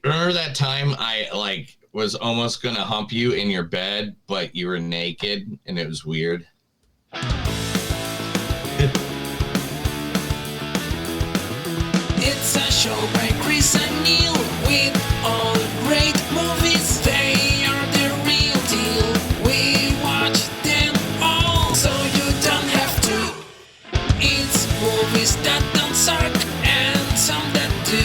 remember that time I was almost gonna hump you in your bed, but you were naked and it was weird. It's a show by Chris and Neil with all great movies. They are the real deal. We watch them all, so you don't have to. It's movies that don't suck and some that do.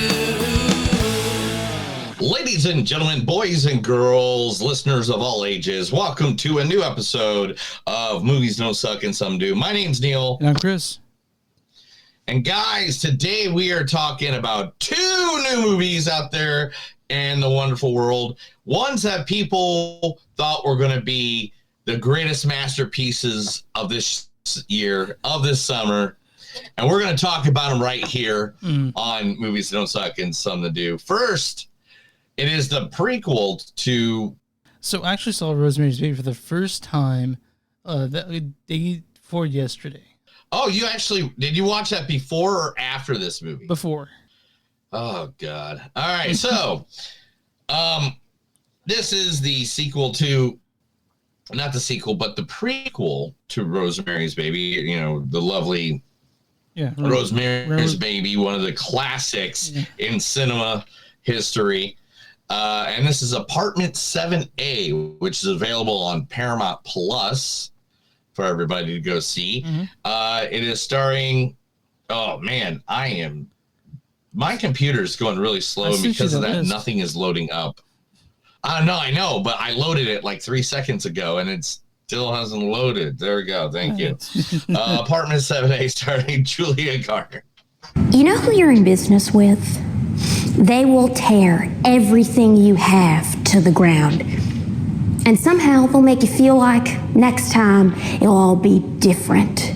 Ladies and gentlemen, boys and girls, listeners of all ages, welcome to a new episode of Movies Don't Suck and Some Do. My name's Neil. And I'm Chris. And guys, today we are talking about two new movies out there in the wonderful world. Ones that people thought were going to be the greatest masterpieces of this year, of this summer. And we're going to talk about them right here on Movies That Don't Suck and Some That Do. First, it is the prequel to... So I actually saw Rosemary's Baby for the first time the day before yesterday. Oh, did you watch that before or after this movie? Before. Oh, God. All right, so this is the sequel to, not the sequel, but the prequel to Rosemary's Baby, you know, the lovely Rosemary's Baby, one of the classics in cinema history. And this is Apartment 7A, which is available on Paramount Plus for everybody to go see. It is starring, oh man, my computer's going really slow, and because of that, nothing is loading up. I know, but I loaded it like 3 seconds ago, and it still hasn't loaded. There we go, thank you. Apartment 7A starring Julia Garner. You know who you're in business with? They will tear everything you have to the ground. And somehow they'll make you feel like next time it'll all be different.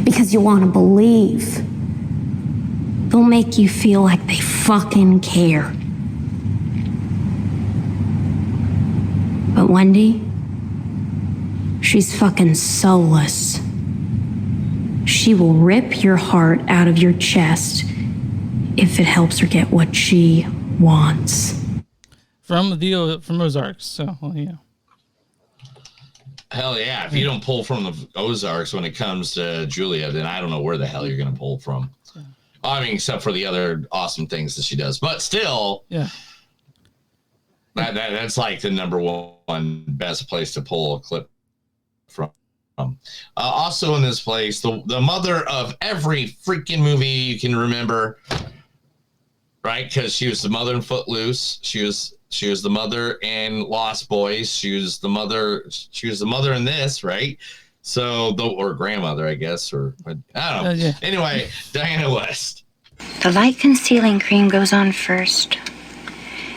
Because you want to believe. They'll make you feel like they fucking care. But Wendy, she's fucking soulless. She will rip your heart out of your chest if it helps her get what she wants. From Ozarks, so yeah. Hell yeah! If you don't pull from the Ozarks when it comes to Julia, then I don't know where the hell you're gonna pull from. I mean, except for the other awesome things that she does, but still, yeah. That's like the number one best place to pull a clip from. Also in this place, the mother of every freaking movie you can remember, right? Because she was the mother in Footloose. She was the mother in Lost Boys. She was the mother in this, right? So, or grandmother, I guess, or I don't know. Yeah. Anyway, Diane Wiest. The light concealing cream goes on first.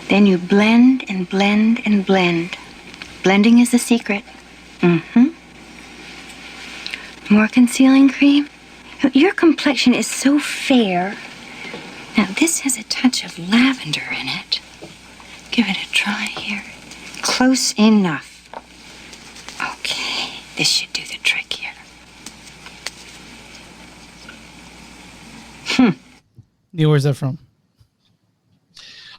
Then you blend and blend and blend. Blending is the secret. More concealing cream. Your complexion is so fair. Now, this has a touch of lavender in it. Give it a try here. Close enough. Okay, this should do the trick here. Neil, where's that from?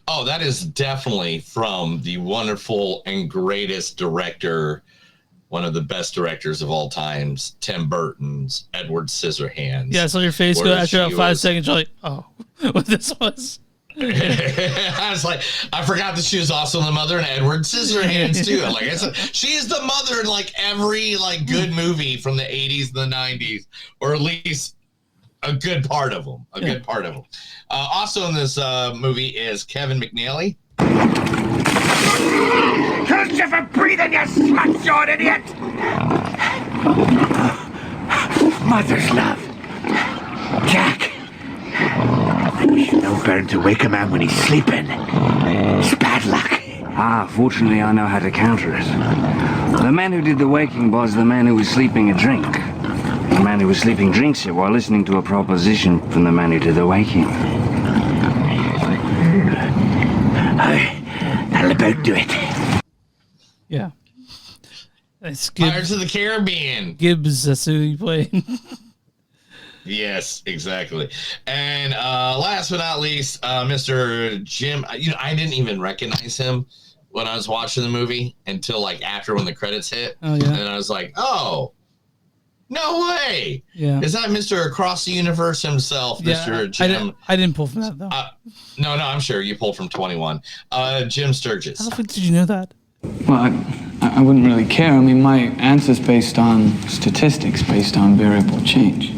Oh, that is definitely from the wonderful and greatest director, one of the best directors of all times, Tim Burton's Edward Scissorhands. Yeah, I saw your face go after about 5 seconds. You're like, oh, what this was. I was like, I forgot that she was also the mother in Edward Scissorhands too. Like I said, she's the mother in like every like good movie from the 80s and the 90s, or at least a good part of them. Good part of them. Also in this movie is Kevin McNally. Don't you for breathing, you smut-jawed idiot! Mother's love. Jack. It's no burn to wake a man when he's sleeping. It's bad luck. Fortunately I know how to counter it. The man who did the waking was the man who was sleeping a drink. The man who was sleeping drinks it while listening to a proposition from the man who did the waking. That'll about do it. Yeah. It's Pirates of the Caribbean. Gibbs, that's who he played. Yes, exactly. And last but not least, Mr. Jim. I didn't even recognize him when I was watching the movie until like after when the credits hit. Oh yeah. And I was like, oh, no way. Yeah. Is that Mr. Across the Universe himself, Mr. Jim? I didn't pull from that though. No, I'm sure you pulled from 21. Jim Sturgess. How the fuck did you know that? Well, I wouldn't really care. I mean, my answer's based on statistics, based on variable change.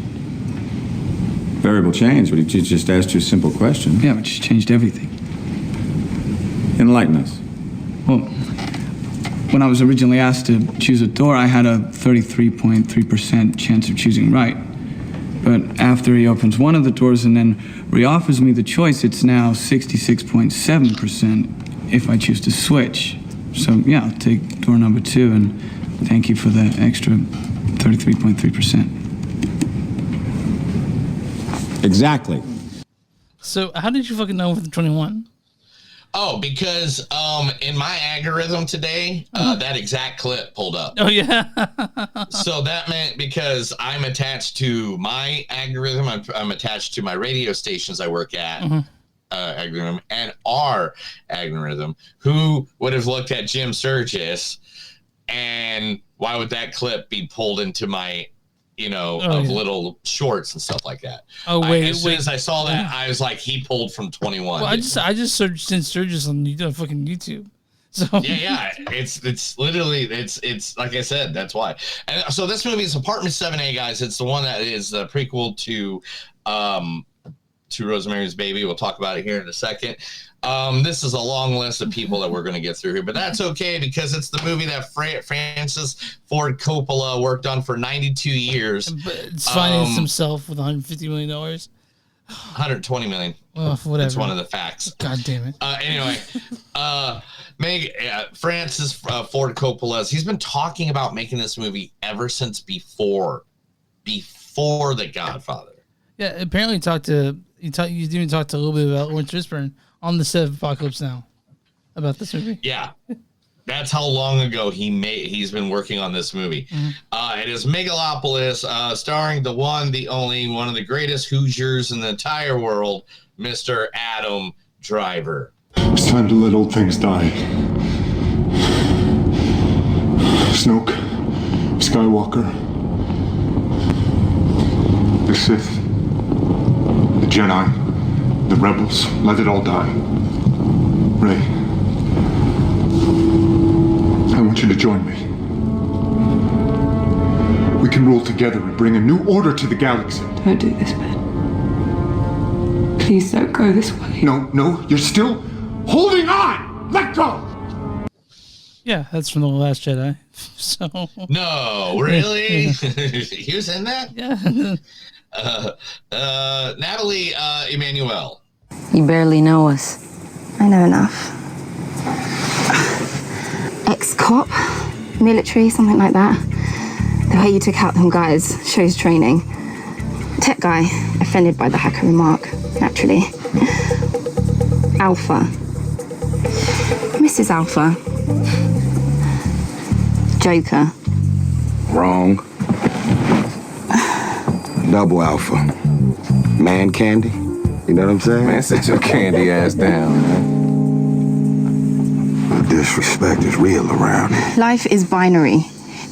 Variable change? But he just asked you a simple question. Yeah, but she changed everything. Enlighten us. Well, when I was originally asked to choose a door, I had a 33.3% chance of choosing right. But after he opens one of the doors and then reoffers me the choice, it's now 66.7% if I choose to switch. So, yeah, I'll take door number 2, and thank you for the extra 33.3%. Exactly. So, how did you fucking know with the 21? Oh, because in my algorithm today, that exact clip pulled up. Oh, yeah. So that meant because I'm attached to my algorithm, I'm attached to my radio stations I work at. Algorithm and our algorithm, who would have looked at Jim Sturgess, and why would that clip be pulled into my, little shorts and stuff like that? Oh wait, as soon as I saw that, I was like, he pulled from 21. Well, I just searched in Sturgess on fucking YouTube. So yeah, it's literally it's like I said, that's why. And so this movie is Apartment 7A, guys. It's the one that is the prequel to Rosemary's Baby. We'll talk about it here in a second. This is a long list of people that we're going to get through here, but that's okay because it's the movie that Francis Ford Coppola worked on for 92 years. But it's financed himself with $150 million. 120 million. Oh, whatever. That's one of the facts. God damn it. Anyway, Francis Ford Coppola, he's been talking about making this movie ever since before The Godfather. Yeah, apparently you even talked a little bit about Lawrence Fishburne on the set of Apocalypse Now about this movie. Yeah, that's how long ago he's been working on this movie. It is Megaopolis, starring the one, the only, one of the greatest Hoosiers in the entire world, Mr. Adam Driver. It's time to let old things die. Snoke, Skywalker, the Sith, the Jedi, the Rebels, let it all die. Rey, I want you to join me. We can rule together and bring a new order to the galaxy. Don't do this, Ben. Please don't go this way. No, you're still holding on! Let go! Yeah, that's from The Last Jedi. So No, really? He was in that? Yeah. Nathalie Emmanuel. You barely know us. I know enough. Ex-cop, military, something like that. The way you took out them guys shows training. Tech guy, offended by the hacker remark, naturally. Alpha. Mrs. Alpha. Joker. Wrong. Double alpha. Man candy. You know what I'm saying? Man, sit your candy ass down, man. The disrespect is real around here. Life is binary.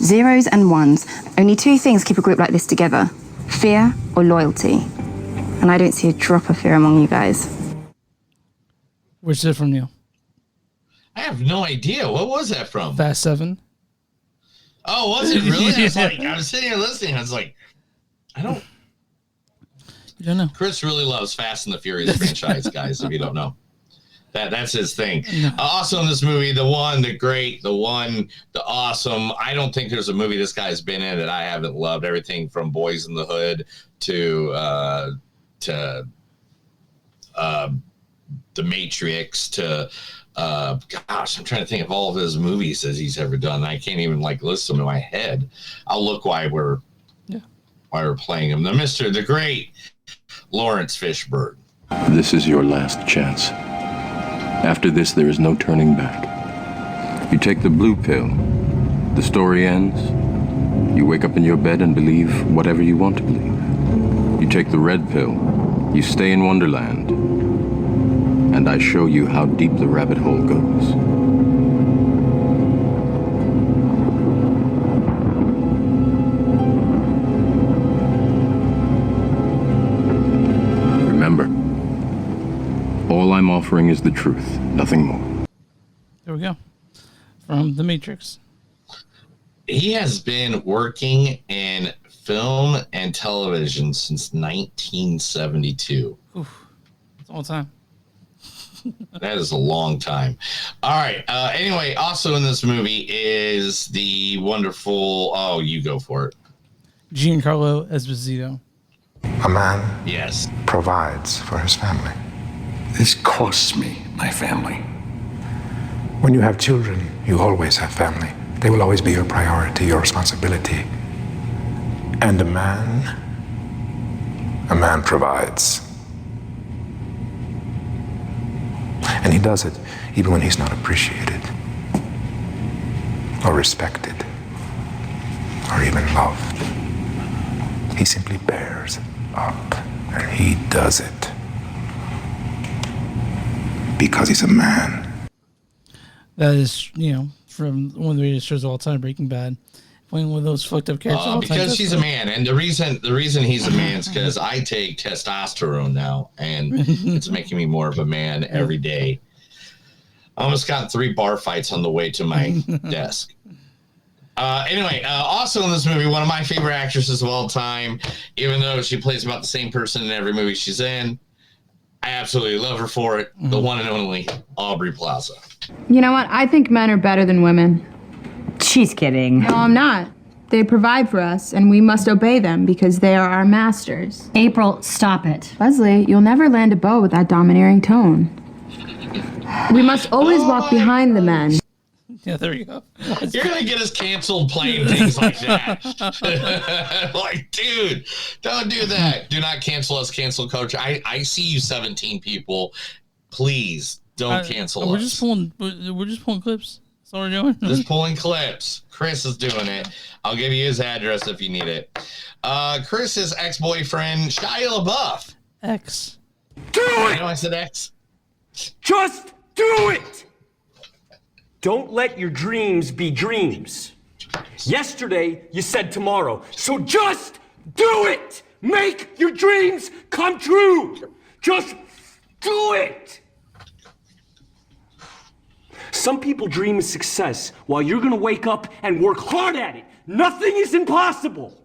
Zeros and ones. Only two things keep a group like this together. Fear or loyalty. And I don't see a drop of fear among you guys. Where's it from, Neil? I have no idea. What was that from? Fast 7. Oh, was it really? I was sitting here listening. I was like, I don't know. Chris really loves Fast and the Furious franchise, guys, if you don't know. That's his thing. No. Also in this movie, the one, the great, the one, the awesome. I don't think there's a movie this guy's been in that I haven't loved. Everything from Boys in the Hood to The Matrix to gosh, I'm trying to think of all of his movies that he's ever done. I can't even list them in my head. I'll look while we're playing him. The great Lawrence Fishburne. This is your last chance. After this, there is no turning back. You take the blue pill. The story ends. You wake up in your bed and believe whatever you want to believe. You take the red pill, you stay in Wonderland, and I show you how deep the rabbit hole goes. Remember, all I'm offering is the truth, nothing more. There we go. From The Matrix. He has been working in film and television since 1972. Oof. It's all time. That is a long time. All right. Anyway, also in this movie is the wonderful... Oh, you go for it. Giancarlo Esposito. A man yes provides for his family. This costs me my family. When you have children, you always have family. They will always be your priority, your responsibility. And a man provides. And he does it even when he's not appreciated, or respected, or even loved. He simply bears up, and he does it because he's a man. That is, from one of the greatest shows of all time, Breaking Bad. Playing one of those fucked up characters all the time. Because he's a man, and the reason he's a man is because I take testosterone now, and it's making me more of a man every day. I almost got 3 bar fights on the way to my desk. Anyway, also in this movie, one of my favorite actresses of all time, even though she plays about the same person in every movie she's in, I absolutely love her for it. The one and only Aubrey Plaza. You know what? I think men are better than women. She's kidding. No, I'm not. They provide for us, and we must obey them because they are our masters. April, stop it. Leslie, you'll never land a bow with that domineering tone. We must always walk behind the men. Yeah, there you go. You're going to get us canceled playing things like that. Like, dude, don't do that. Do not cancel us, cancel culture. I see you 17 people. Please don't cancel we're us. We're just pulling clips. That's all we're doing. Just pulling clips. Chris is doing it. I'll give you his address if you need it. Chris's ex-boyfriend, Shia LaBeouf. X. Do it! I know I said X. Just do it! Don't let your dreams be dreams. Yesterday, you said tomorrow. So just do it! Make your dreams come true! Just do it! Some people dream of success while you're gonna wake up and work hard at it. Nothing is impossible.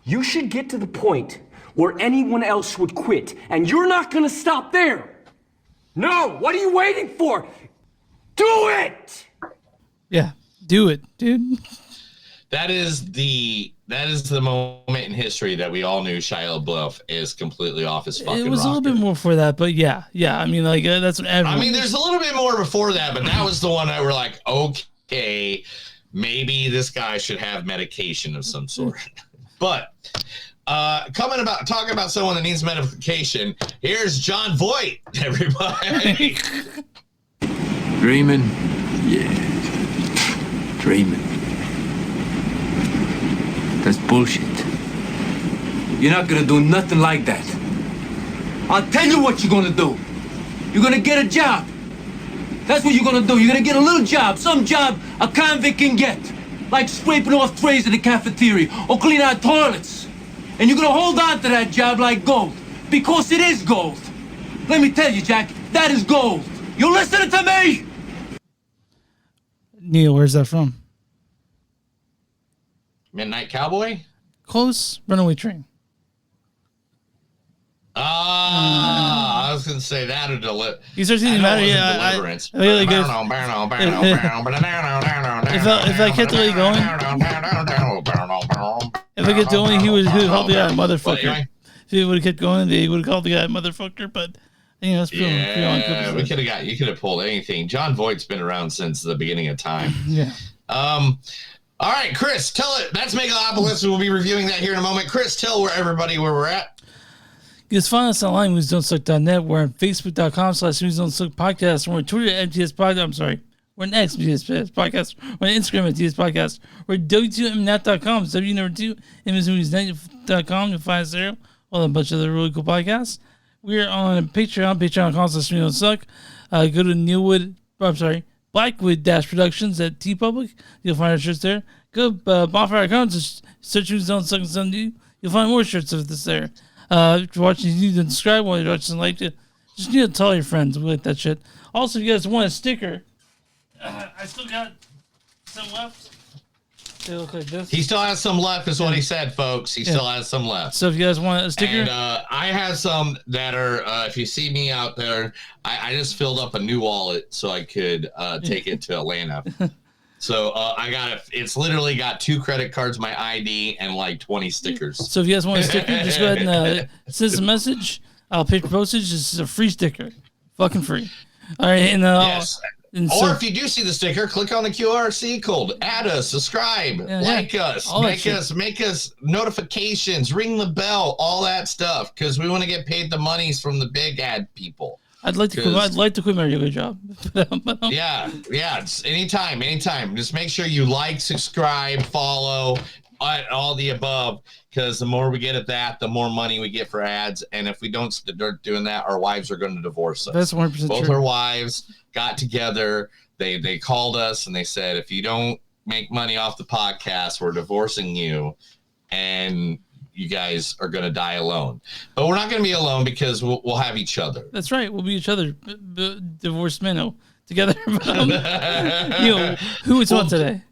You should get to the point where anyone else would quit, and you're not gonna stop there. No, what are you waiting for? Do it! Yeah, do it, dude. That is the moment in history that we all knew Shia LaBeouf is completely off his fucking rocker. It was a little bit more for that, but yeah. I mean, like that's what everyone. I mean, there's a little bit more before that, but that was the one that we're like, okay, maybe this guy should have medication of some sort. But talking about someone that needs medication, here's John Voight, everybody. Dreaming? Yeah. Dreaming. That's bullshit. You're not gonna do nothing like that. I'll tell you what you're gonna do. You're gonna get a job. That's what you're gonna do. You're gonna get a little job, some job a convict can get. Like scraping off trays in the cafeteria or clean out toilets. And you're gonna hold on to that job like gold. Because it is gold. Let me tell you, Jack, that is gold. You listening to me? Neil, where's that from? Midnight Cowboy? Close. Runaway Train. I was gonna say that or Deliverance. You start seeing the matter, yeah. If I kept really going, if I kept going, he would call the guy motherfucker. If he would have kept going, he would have called the guy motherfucker. But that's pretty we could have you could have pulled anything. John Voight's been around since the beginning of time. Yeah. All right, Chris, tell it. That's Megaopolis. We'll be reviewing that here in a moment. Chris, tell everybody where we're at. You can find us online, newsdon'tsuck.net. We're on Facebook.com/newsdon'tsuck podcast. We're on Twitter at MTS Podcast. I'm sorry, We're on X, DS Podcast. We're on Instagram at DS Podcast. We're at W2Mnet.com. W2MSmovies.com. You'll find us there. Well, a bunch of other really cool podcasts. We're on Patreon. Patreon.com/We Don't Suck. Go to Blackwood-Productions at TeePublic. You'll find our shirts there. Go Bonfire.com. Just search Who's Don't Suck and Some Do. You'll find more shirts of this there. If you're watching, you need to subscribe. While you're watching, like it. Just need to tell your friends. We like that shit. Also, if you guys want a sticker, I still got some left. They look like this. He still has some left, is what he said, folks. He still has some left. So if you guys want a sticker, and I have some that are. If you see me out there, I just filled up a new wallet so I could take it to Atlanta. So I got it. It's literally got 2 credit cards, my ID, and like 20 stickers. So if you guys want a sticker, just go ahead and send us a message. I'll pay for postage. This is a free sticker, fucking free. All right, and yes. Or if you do see the sticker, click on the QRC code, add us, subscribe, like us, make us notifications, ring the bell, all that stuff, because we want to get paid the monies from the big ad people. I'd like to quit my regular job. yeah, it's anytime. Just make sure you like, subscribe, follow, all the above, because the more we get at that, the more money we get for ads. And if we don't start doing that, our wives are going to divorce us. That's 100% Both true. our wives got together. They called us and they said, if you don't make money off the podcast, we're divorcing you, and you guys are going to die alone. But we're not going to be alone because we'll have each other. That's right. We'll be each other, divorced men together. Who is on today?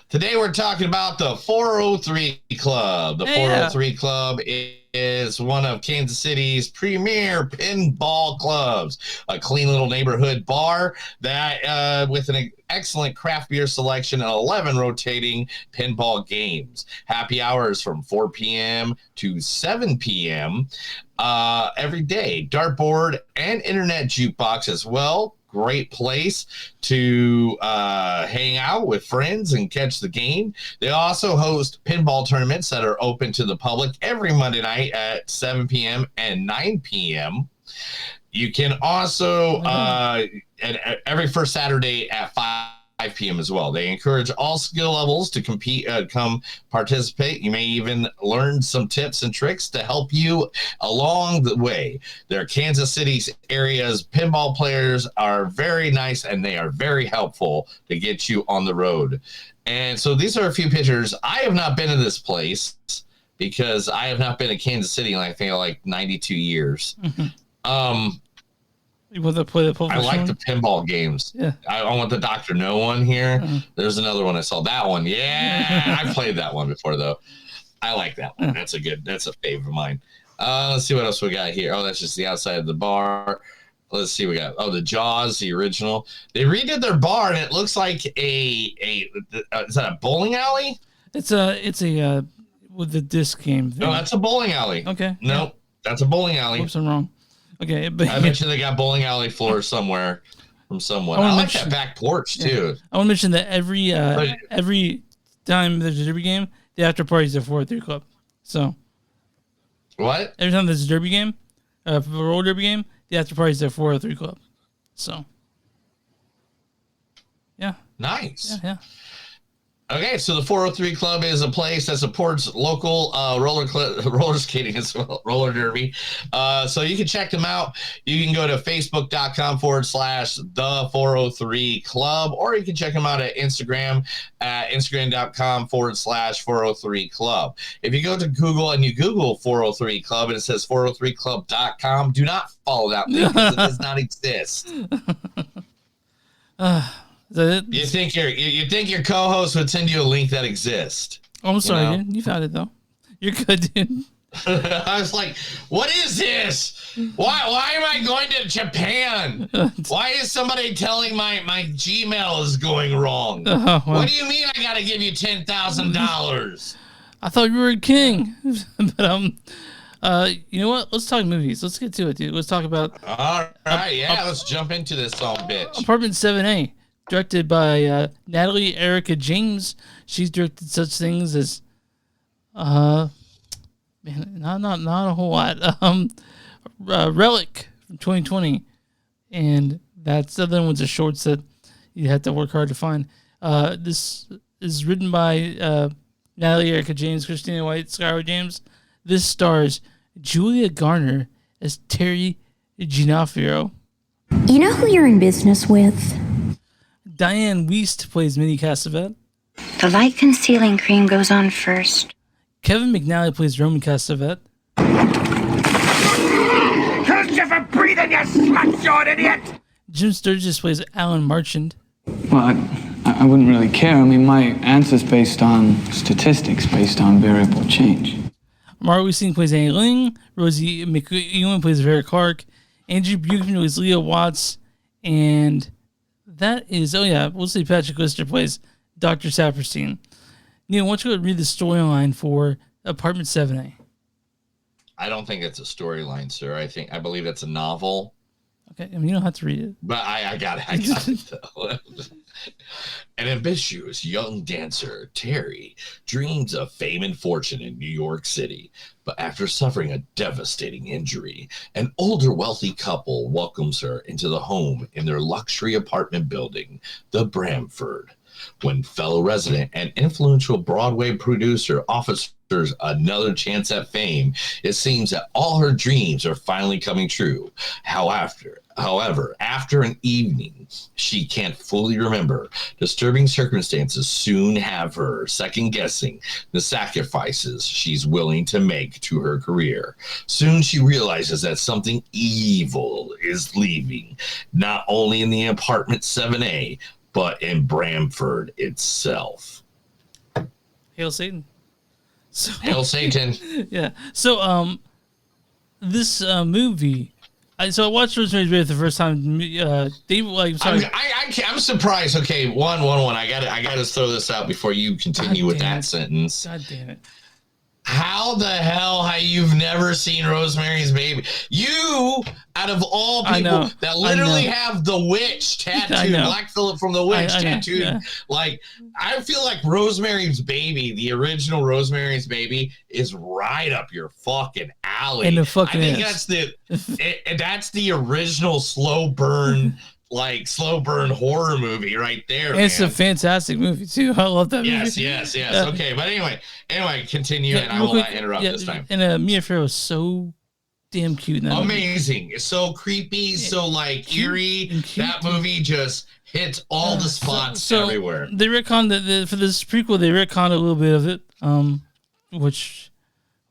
Today we're talking about the 403 Club. The 403 Club is one of Kansas City's premier pinball clubs. A clean little neighborhood bar that with an excellent craft beer selection and 11 rotating pinball games. Happy hours from 4 p.m. to 7 p.m. Every day. Dartboard and internet jukebox as well. Great place to hang out with friends and catch the game. They also host pinball tournaments that are open to the public every Monday night at 7 p.m. and 9 p.m. You can also every first Saturday at 5 p.m. as well. They encourage all skill levels to compete, come participate. You may even learn some tips and tricks to help you along the way. Their Kansas City area's pinball players are very nice, and they are very helpful to get you on the road. And so these are a few pictures. I have not been to this place because I have not been to Kansas City in I think like 92 years. You want to play the I like the pinball games. Yeah. I want the Dr. No one here. There's another one I saw. That one. Yeah. I played that one before, though. I like that one. That's a favorite of mine. Let's see what else we got here. Oh, that's just the outside of the bar. Let's see. We got, the Jaws, the original. They redid their bar, and it looks like is that a bowling alley? It's a with the disc game thing. No, that's a bowling alley. Okay. No, that's a bowling alley. Oops, I'm wrong. Okay, but I mentioned they got bowling alley floors somewhere from someone. I like that back porch too. I want to mention that every time there's a derby game, the after party is a 403 Club. So what? Every time there's a derby game, a roller derby game, the after party is a 403 Club. So yeah, nice. Yeah. Okay, so the 403 Club is a place that supports local roller skating as well, roller derby. So you can check them out. You can go to facebook.com/the 403 Club, or you can check them out at Instagram at instagram.com/403 Club. If you go to Google and you Google 403 Club and it says 403club.com, do not follow that link because it does not exist. You think your co-host would send you a link that exists? Oh, I'm sorry, dude. You found it though. You're good, dude. I was like, "What is this? Why am I going to Japan? Why is somebody telling my Gmail is going wrong? Well. What do you mean I got to give you $10,000?" I thought you were a king, but you know what? Let's talk movies. Let's get to it, dude. Let's talk about. All right, let's jump into this bitch. Apartment 7A. Directed by Natalie Erica James. She's directed such things as, not a whole lot. Relic from 2020, and that's the other one's a shorts that you have to work hard to find. This is written by Natalie Erica James, Christina White, Skylar James. This stars Julia Garner as Terry Ginafrio. You know who you're in business with? Diane Wiest plays Minnie Castevet. The light concealing cream goes on first. Kevin McNally plays Roman Castevet. Hold you for breathing, you slut-jawed idiot! Jim Sturgess plays Alan Marchand. Well, I wouldn't really care. I mean, my answer's based on statistics, based on variable change. Margot Singh plays Annie Ling. Rosie McEwen plays Vera Clark. Andrew Buchanan plays Leah Watts. And that is, we'll see Patrick Lister plays Dr. Saperstein. Neil, why don't you go read the storyline for Apartment 7A? I don't think it's a storyline, sir. I believe it's a novel. Okay, I mean, you don't have to read it. But I got it though. An ambitious young dancer, Terry, dreams of fame and fortune in New York City. But after suffering a devastating injury, an older wealthy couple welcomes her into the home in their luxury apartment building, the Bramford. When fellow resident and influential Broadway producer offers her another chance at fame, it seems that all her dreams are finally coming true. However, after an evening she can't fully remember, disturbing circumstances soon have her second-guessing the sacrifices she's willing to make to her career. Soon she realizes that something evil is leaving, not only in the apartment 7A, but in Bramford itself. Hail Satan. Hail Satan. Yeah. So, this movie. I watched Rosemary's Baby the first time. I'm surprised. Okay, one. I gotta throw this out before you continue with that sentence. God damn it. How the hell have you never seen Rosemary's Baby? You, out of all people that literally have the witch tattooed, Black Phillip from the Witch tattooed, I feel like Rosemary's Baby, the original Rosemary's Baby, is right up your fucking alley. And it fucking I think that's the original slow burn horror movie right there. And it's a fantastic movie too. I love that movie. Yes. Okay, but anyway, continue, and I will not interrupt this time. And Mia Farrow is so damn cute. In that Amazing. movie. It's so creepy, so eerie. That movie just hits all the spots everywhere. They retconned for this prequel. They retconned a little bit of it, which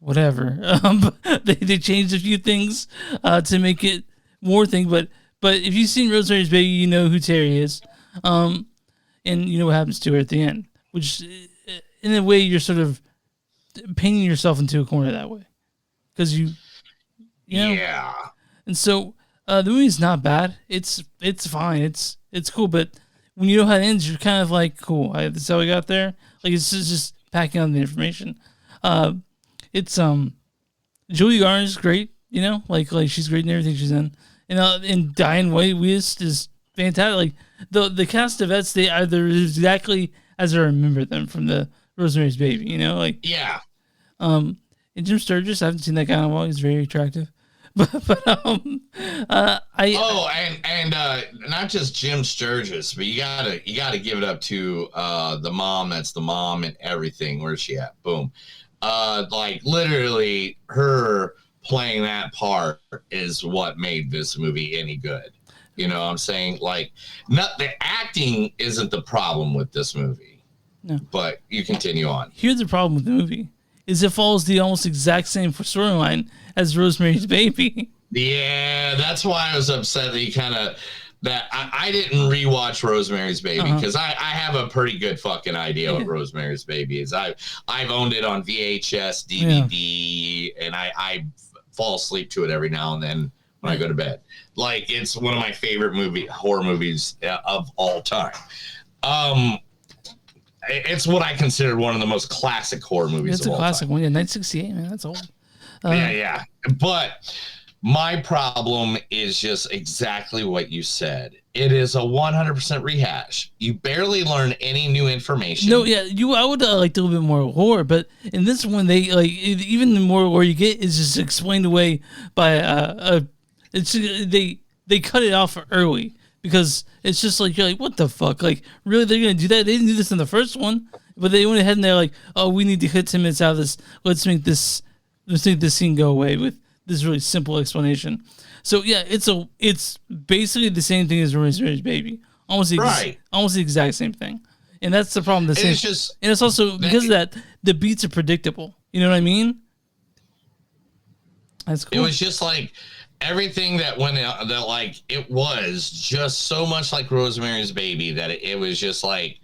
whatever. But they changed a few things to make it more thing, But if you've seen Rosemary's Baby, you know who Terry is, and you know what happens to her at the end. Which, in a way, you're sort of painting yourself into a corner that way, because you know. Yeah. And so the movie's not bad. It's fine. It's cool. But when you know how it ends, you're kind of like, cool. This is how we got there. Like it's just packing on the information. It's Julia Garner's great. You know, like she's great in everything she's in. And Diane Wiest is fantastic. Like the Castevettes, they are exactly as I remember them from the Rosemary's Baby. You know, like yeah. And Jim Sturgess, I haven't seen that guy in a while. He's very attractive. But and not just Jim Sturgess, but you gotta give it up to the mom. That's the mom and everything. Where's she at? Boom. Literally her playing that part is what made this movie any good. You know what I'm saying? Not the acting isn't the problem with this movie. No. But you continue on. Here's the problem with the movie. Is it follows the almost exact same storyline as Rosemary's Baby. Yeah, that's why I was upset that I didn't rewatch Rosemary's Baby because I have a pretty good fucking idea what Rosemary's Baby is. I've owned it on VHS, DVD, and I fall asleep to it every now and then when I go to bed. It's one of my favorite horror movies of all time. It's what I consider one of the most classic horror movies of all time. It's a classic one. Yeah, 1968, man. That's old. Yeah. But my problem is just exactly what you said. It is a 100% rehash. You barely learn any new information. No, yeah, I would like a little bit more horror, but in this one, they even the more horror you get is just explained away by they cut it off early because it's just like, you're like, what the fuck? Like, really, they're gonna do that? They didn't do this in the first one, but they went ahead and they're like, oh, we need to hit 10 minutes out of this. Let's make this scene go away with this really simple explanation. So yeah, it's basically the same thing as Rosemary's Baby, almost the exact same thing, and that's the problem. And it's also because of that, the beats are predictable. You know what I mean? That's cool. It was just like everything that went out, that like it was just so much like Rosemary's Baby that it was just like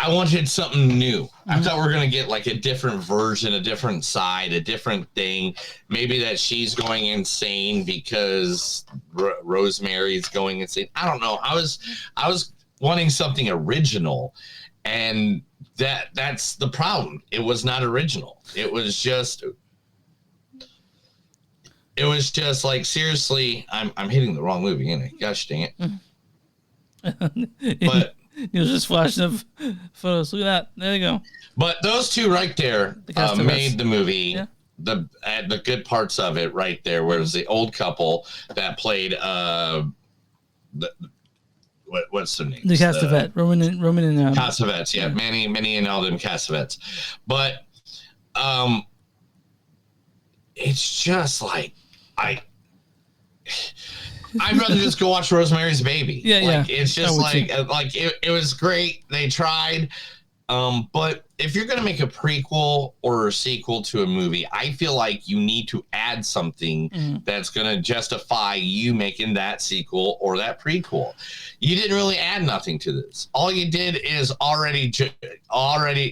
I wanted something new. I thought we were going to get like a different version, a different side, a different thing. Maybe that she's going insane because Rosemary's going insane. I don't know. I was wanting something original, and that's the problem. It was not original. It was just like, seriously, I'm hitting the wrong movie, ain't I? Gosh dang it. But you're just flashing up photos. Look at that. There you go. But those two right there made the movie. Yeah. The good parts of it right there, where it was the old couple that played what's their name? The Castavets, Roman and Castavets, yeah. Manny and all them Castavets. But it's just like I'd rather just go watch Rosemary's Baby. Yeah. It's just like it was great. They tried. But if you're going to make a prequel or a sequel to a movie, I feel like you need to add something that's going to justify you making that sequel or that prequel. You didn't really add nothing to this. All you did is already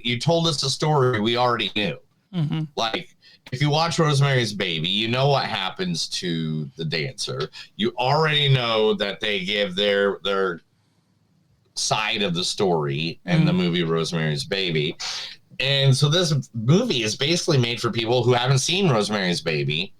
you told us a story we already knew. Like, if you watch Rosemary's Baby, you know what happens to the dancer. You already know that they give their side of the story in the movie Rosemary's Baby. And so this movie is basically made for people who haven't seen Rosemary's Baby,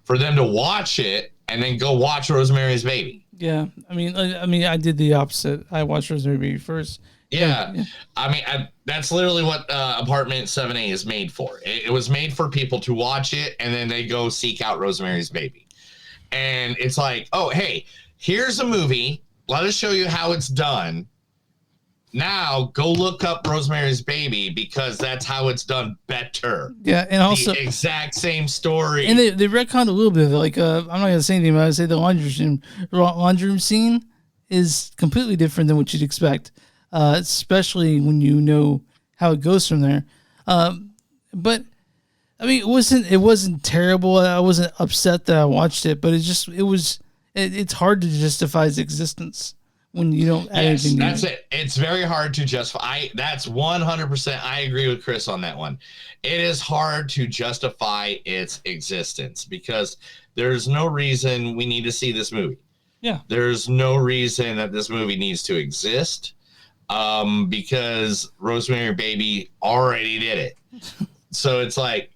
for them to watch it and then go watch Rosemary's Baby. Yeah. I mean, I did the opposite. I watched Rosemary's Baby first. Yeah. I mean, that's literally what Apartment 7A is made for. It was made for people to watch it, and then they go seek out Rosemary's Baby. And it's like, oh, hey, here's a movie. Let us show you how it's done. Now go look up Rosemary's Baby, because that's how it's done better. Yeah, and also the exact same story. And they retconned a little bit of it. Like, I'm not going to say anything, but I would say the laundry room scene is completely different than what you'd expect. Especially when you know how it goes from there. But I mean, it wasn't terrible. I wasn't upset that I watched it, but it's hard to justify its existence when you don't add anything. That's it. It's very hard to justify. That's 100%. I agree with Chris on that one. It is hard to justify its existence because there's no reason we need to see this movie. Yeah. There's no reason that this movie needs to exist. Because Rosemary Baby already did it. So it's like,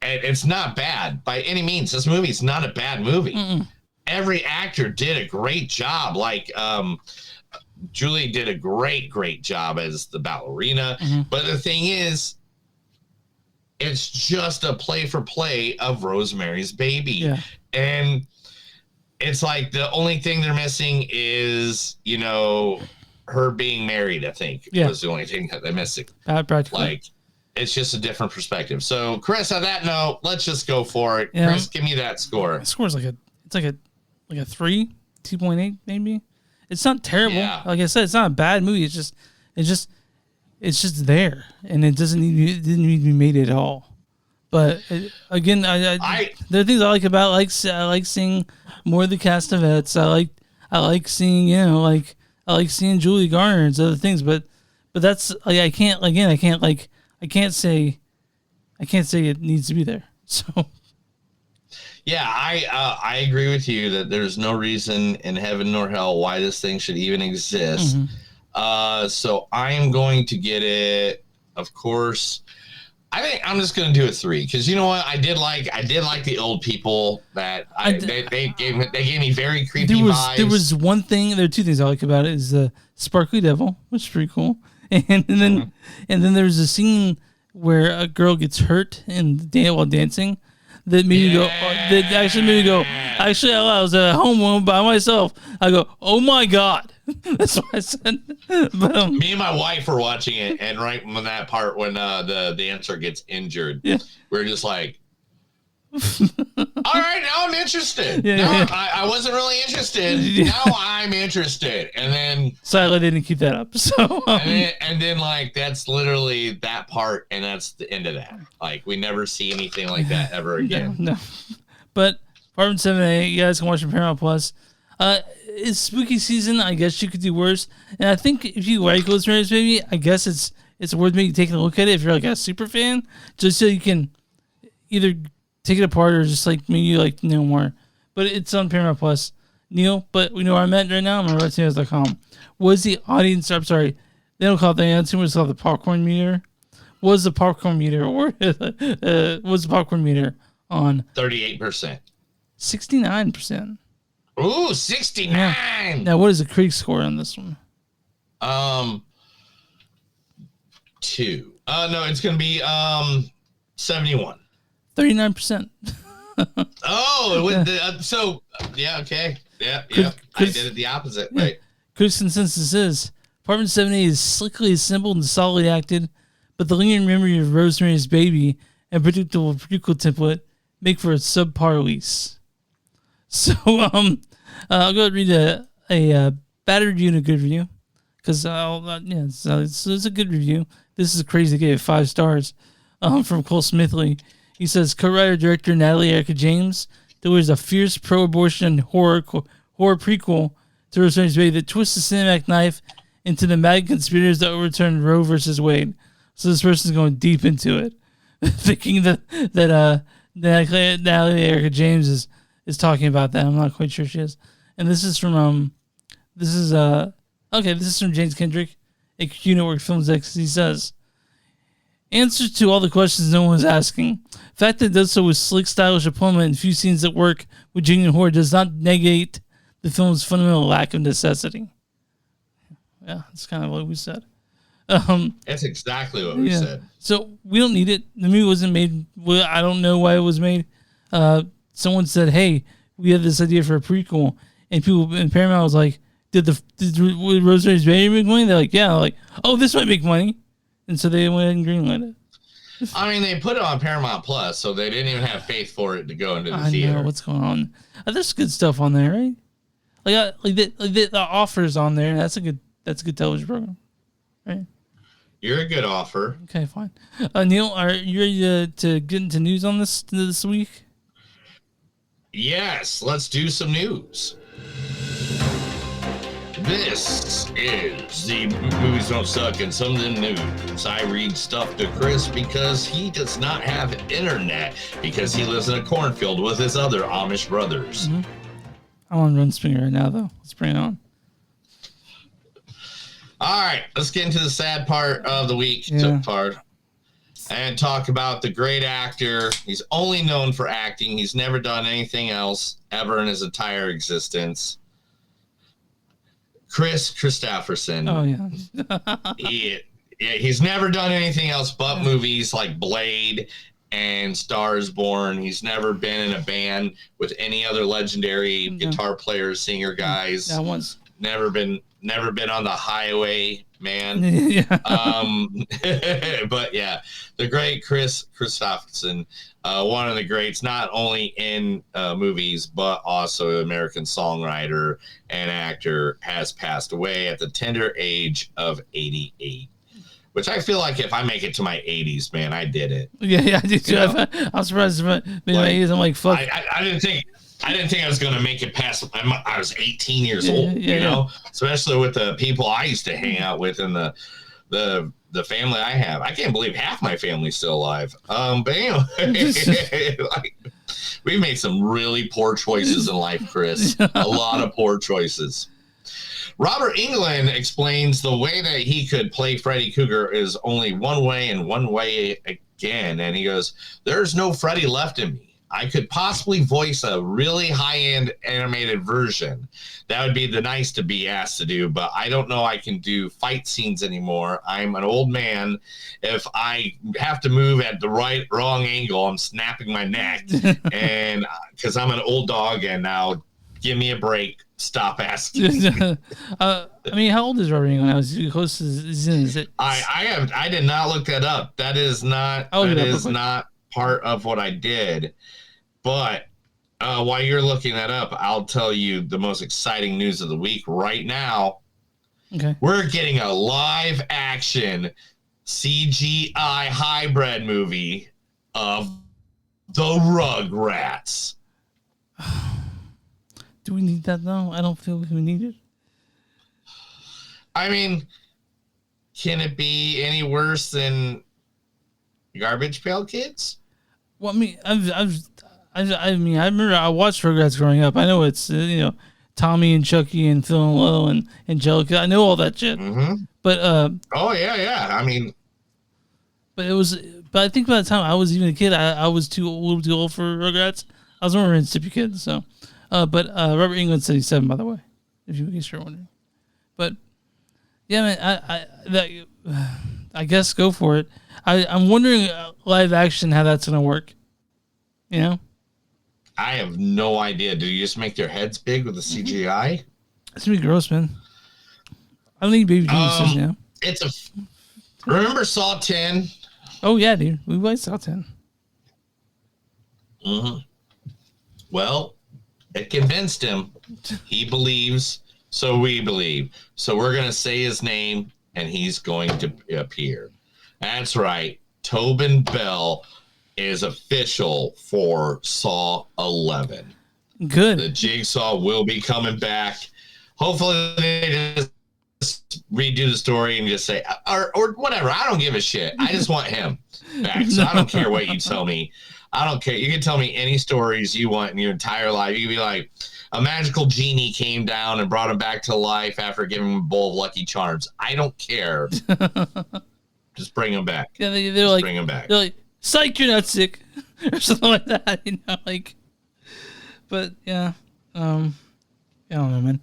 it's not bad by any means. This movie's not a bad movie. Every actor did a great job. Like, Julie did a great job as the ballerina. But the thing is, it's just a play for play of Rosemary's Baby. Yeah. And it's like the only thing they're missing is, her being married, I think, was the only thing that they're missing. Like, it's just a different perspective. So, Chris, on that note, let's just go for it. Yeah. Chris, give me that score. The score's like a 3, 2.8 maybe. It's not terrible. Yeah. Like I said, it's not a bad movie. It's just there, and it didn't need to be made at all. But again, there are things I like about I like seeing more of the Castavets. I like seeing I like seeing Julia Garner and other things, but that's like I can't say it needs to be there. So yeah, I agree with you that there's no reason in heaven nor hell why this thing should even exist. So I am going to get it, of course. I think I'm just going to do a 3 because you know what? I did like the old people that they gave me very creepy vibes. There was one thing. There are two things I like about it. Is the Sparkly Devil, which is pretty cool, and then there's a scene where a girl gets hurt while dancing. that made me go. That actually made me go. Actually, I was at home by myself. I go, oh my god. That's what I said. But, me and my wife were watching it, and right when that part when the dancer gets injured, we're just like, all right, now I'm interested. I wasn't really interested. Now I'm interested. And then sadly, they didn't keep that up. So and then like that's literally that part, and that's the end of that. Like we never see anything like that ever again. No. But Apartment 7A, you guys can watch on Paramount Plus. It's spooky season. I guess you could do worse. And I think if you like Rosemary's Baby, I guess it's worth maybe taking a look at it if you're like a super fan, just so you can either take it apart or just like maybe like know more. But it's on Paramount Plus. Neil, but we know where I'm at right now. I'm on RedTomatoes.com. Was the audience? I'm sorry, they don't call it the audience. It's called the popcorn meter. Was the popcorn meter or was the popcorn meter on 38%, 69%? Ooh, 69. Yeah. Now, what is the critic score on this one? 2. No, it's gonna be 71. 39%. Oh, with the so yeah, okay, yeah. I did it the opposite, right? Critics' consensus is Apartment 7A is slickly assembled and solidly acted, but the lingering memory of Rosemary's Baby and predictable prequel template make for a subpar release. So I'll go read a bad review and a good review because it's a good review. This is crazy. Gave it 5 stars from Cole Smithley. He says co-writer director Nathalie Emmanuel delivers a fierce pro-abortion horror prequel to Rosemary's Baby that twists the cinematic knife into the mad conspirators that overturned Roe versus Wade. So this person's going deep into it, thinking that Nathalie Emmanuel is talking about that. I'm not quite sure she is. And this is from this is from James Kendrick at Q Network Films X. He says, answers to all the questions no one was asking. The fact that it does so with slick, stylish diploma and few scenes that work with genuine horror does not negate the film's fundamental lack of necessity. Yeah, that's kind of what we said. That's exactly what we said. So we don't need it. The movie wasn't made. Well, I don't know why it was made. Someone said, "Hey, we have this idea for a prequel," and people in Paramount was like, "Did Rosemary's Baby make money?" They're like, "Yeah." Like, "Oh, this might make money," and so they went ahead and greenlit it. I mean, they put it on Paramount Plus, so they didn't even have faith for it to go into the theater. I know what's going on. There's good stuff on there, right? The offers on there. That's a good television program, right? You're a good offer. Okay, fine. Neil, are you ready to get into news on this week? Yes, let's do some news. This is the Movies Don't Suck and Something News. I read stuff to Chris because he does not have internet because he lives in a cornfield with his other Amish brothers. Mm-hmm. I'm on Run Springer right now, though. Let's bring it on. All right, let's get into the sad part of the week so far and talk about the great actor. He's only known for acting. He's never done anything else ever in his entire existence. Chris Christopherson. Oh, yeah. He's never done anything else but movies like Blade and Stars Born. He's never been in a band with any other legendary guitar players, singer guys. Not once. Never been on the highway, man. But yeah, the great Chris Christopherson, one of the greats, not only in movies but also American songwriter and actor, has passed away at the tender age of 88. Which I feel like if I make it to my 80s, man, I did it. Yeah, I did too. I'm surprised my 80s. I'm like, fuck. I didn't think I was going to make it past. I was 18 years old, you know, especially with the people I used to hang out with and the family I have. I can't believe half my family's still alive. But anyway, we've made some really poor choices in life, Chris. A lot of poor choices. Robert Englund explains the way that he could play Freddy Krueger is only one way and one way again. And he goes, "There's no Freddy left in me. I could possibly voice a really high-end animated version. That would be the nice to be asked to do, but I don't know I can do fight scenes anymore. I'm an old man. If I have to move at the wrong angle, I'm snapping my neck. And because I'm an old dog, and now give me a break. Stop asking. I mean, how old is Robert Englund? I was close to I did not look that up. That is not not part of what I did. But while you're looking that up, I'll tell you the most exciting news of the week right now. Okay. We're getting a live action CGI hybrid movie of the Rugrats. Do we need that though? I don't feel we need it. I mean, can it be any worse than Garbage Pail Kids? Well, I mean, I remember I watched Rugrats growing up. I know it's Tommy and Chucky and Phil and Lilo and Angelica. I know all that shit. Mm-hmm. But oh yeah. I mean, but I think by the time I was even a kid, I was a little too old for Rugrats. I was more of a Mississippi kid, so. But Robert Englund 77, by the way, if you guys are wondering. But yeah, man, I guess go for it. I'm wondering live action how that's gonna work. You know, I have no idea. Do you just make their heads big with the CGI? It's gonna be gross, man. I don't need baby geniuses now. Remember Saw 10? Oh yeah, dude, we watched Saw 10. Mm-hmm. Well, it convinced him. He believes, so we believe. So we're going to say his name, and he's going to appear. That's right. Tobin Bell is official for Saw 11. Good. The Jigsaw will be coming back. Hopefully they just redo the story and just say, or whatever. I don't give a shit. I just want him back. So I don't care what you tell me. I don't care. You can tell me any stories you want in your entire life. You can be like, a magical genie came down and brought him back to life after giving him a bowl of Lucky Charms. I don't care. Just bring him back. Yeah, they're like, bring him back. They're like, psych, you're not sick, or something like that. Like. But yeah, I don't know, man.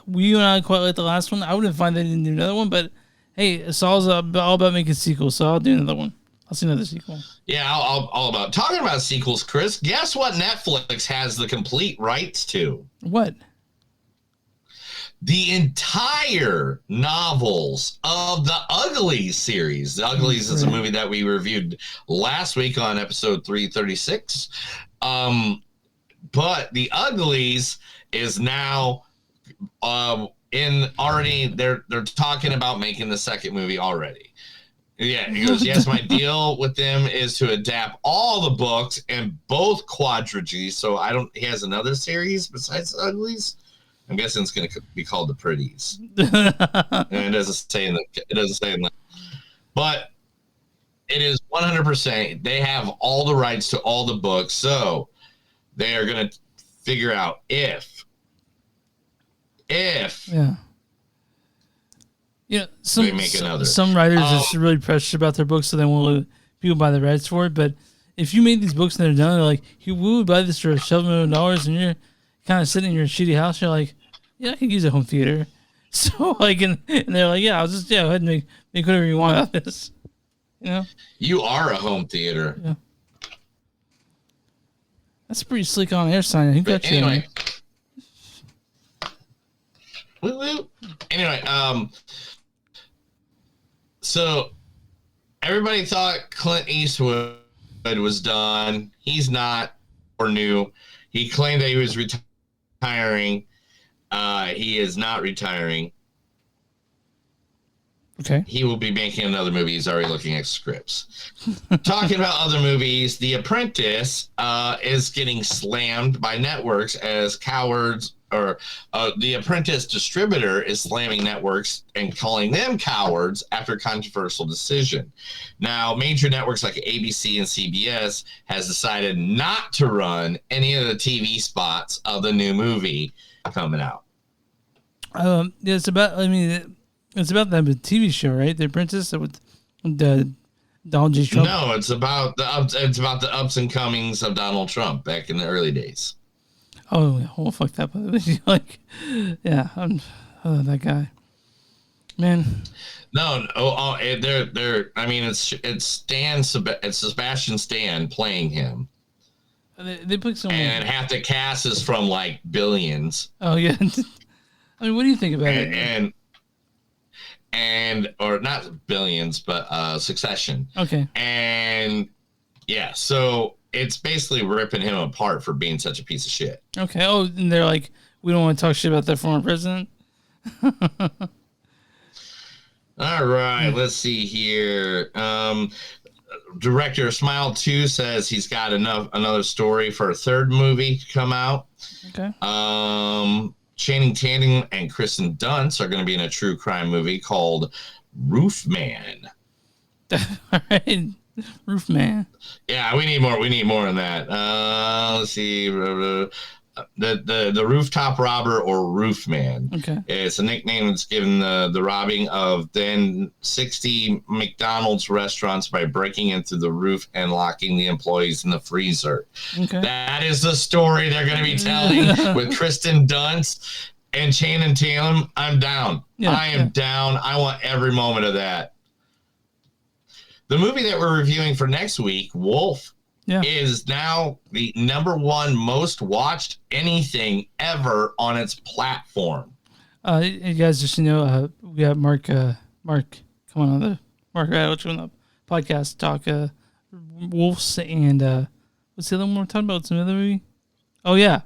You and I quite like the last one. I wouldn't find that I didn't do another one, but hey, it's all about making sequels, so I'll do another one. I'll see another sequel. Yeah, all about talking about sequels, Chris. Guess what Netflix has the complete rights to? What? The entire novels of the Uglies series. The Uglies is a movie that we reviewed last week on episode 336. But the Uglies is now they're talking about making the second movie already. Yeah, he goes, yes, my deal with them is to adapt all the books and both quadrilogies. So he has another series besides the Uglies. I'm guessing it's going to be called The Pretties. And it doesn't say in the, but it is 100%. They have all the rights to all the books. So they are going to figure out if they make another. Some writers are just really precious about their books, so they won't let people buy the rights for it. But if you made these books and they're done, they're like, we would buy this for $7 million, and you're kind of sitting in your shitty house, you're like, yeah, I could use a home theater. So like, and they're like, yeah, I'll just go ahead and make whatever you want out of this. You know, you are a home theater. Yeah, that's a pretty slick on air sign. I think that's anyway. Anyway, so everybody thought Clint Eastwood was done. He's not, or new. He claimed that he was retiring. He is not retiring. Okay. He will be making another movie. He's already looking at scripts. Talking about other movies, The Apprentice is getting slammed by networks as cowards, or The Apprentice distributor is slamming networks and calling them cowards after a controversial decision. Now, major networks like ABC and CBS has decided not to run any of the TV spots of the new movie coming out. It's about that TV show, right? The Apprentice with Donald J. Trump? No, it's about the ups and comings of Donald Trump back in the early days. Oh, yeah. Well, fuck that. Like, yeah, that guy. Man. No, they're. I mean, it's Sebastian Stan playing him. They put someone. And half the cast is from like Billions. Oh yeah. I mean, what do you think about it? And or not Billions, but Succession. Okay. And yeah, so it's basically ripping him apart for being such a piece of shit. Okay. Oh, and they're like, we don't want to talk shit about that former president. All right, let's see here. Director Smile 2 says he's got another story for a third movie to come out. Okay. Channing Tatum and Kristen Dunst are going to be in a true crime movie called Roofman. All right. Roofman. Yeah, we need more. We need more on that. Let's see. The rooftop robber or roofman. Okay. It's a nickname that's given the robbing of then 60 McDonald's restaurants by breaking into the roof and locking the employees in the freezer. Okay. That is the story they're going to be telling with Kristen Dunst and Channing Tatum. I'm down. Yeah, I am down. I want every moment of that. The movie that we're reviewing for next week, Wolf, is now the #1 most watched anything ever on its platform. You guys just we got Mark come on the Mark Radlich on the podcast talk Wolves and what's the other one we're talking about? What's another movie? Oh yeah,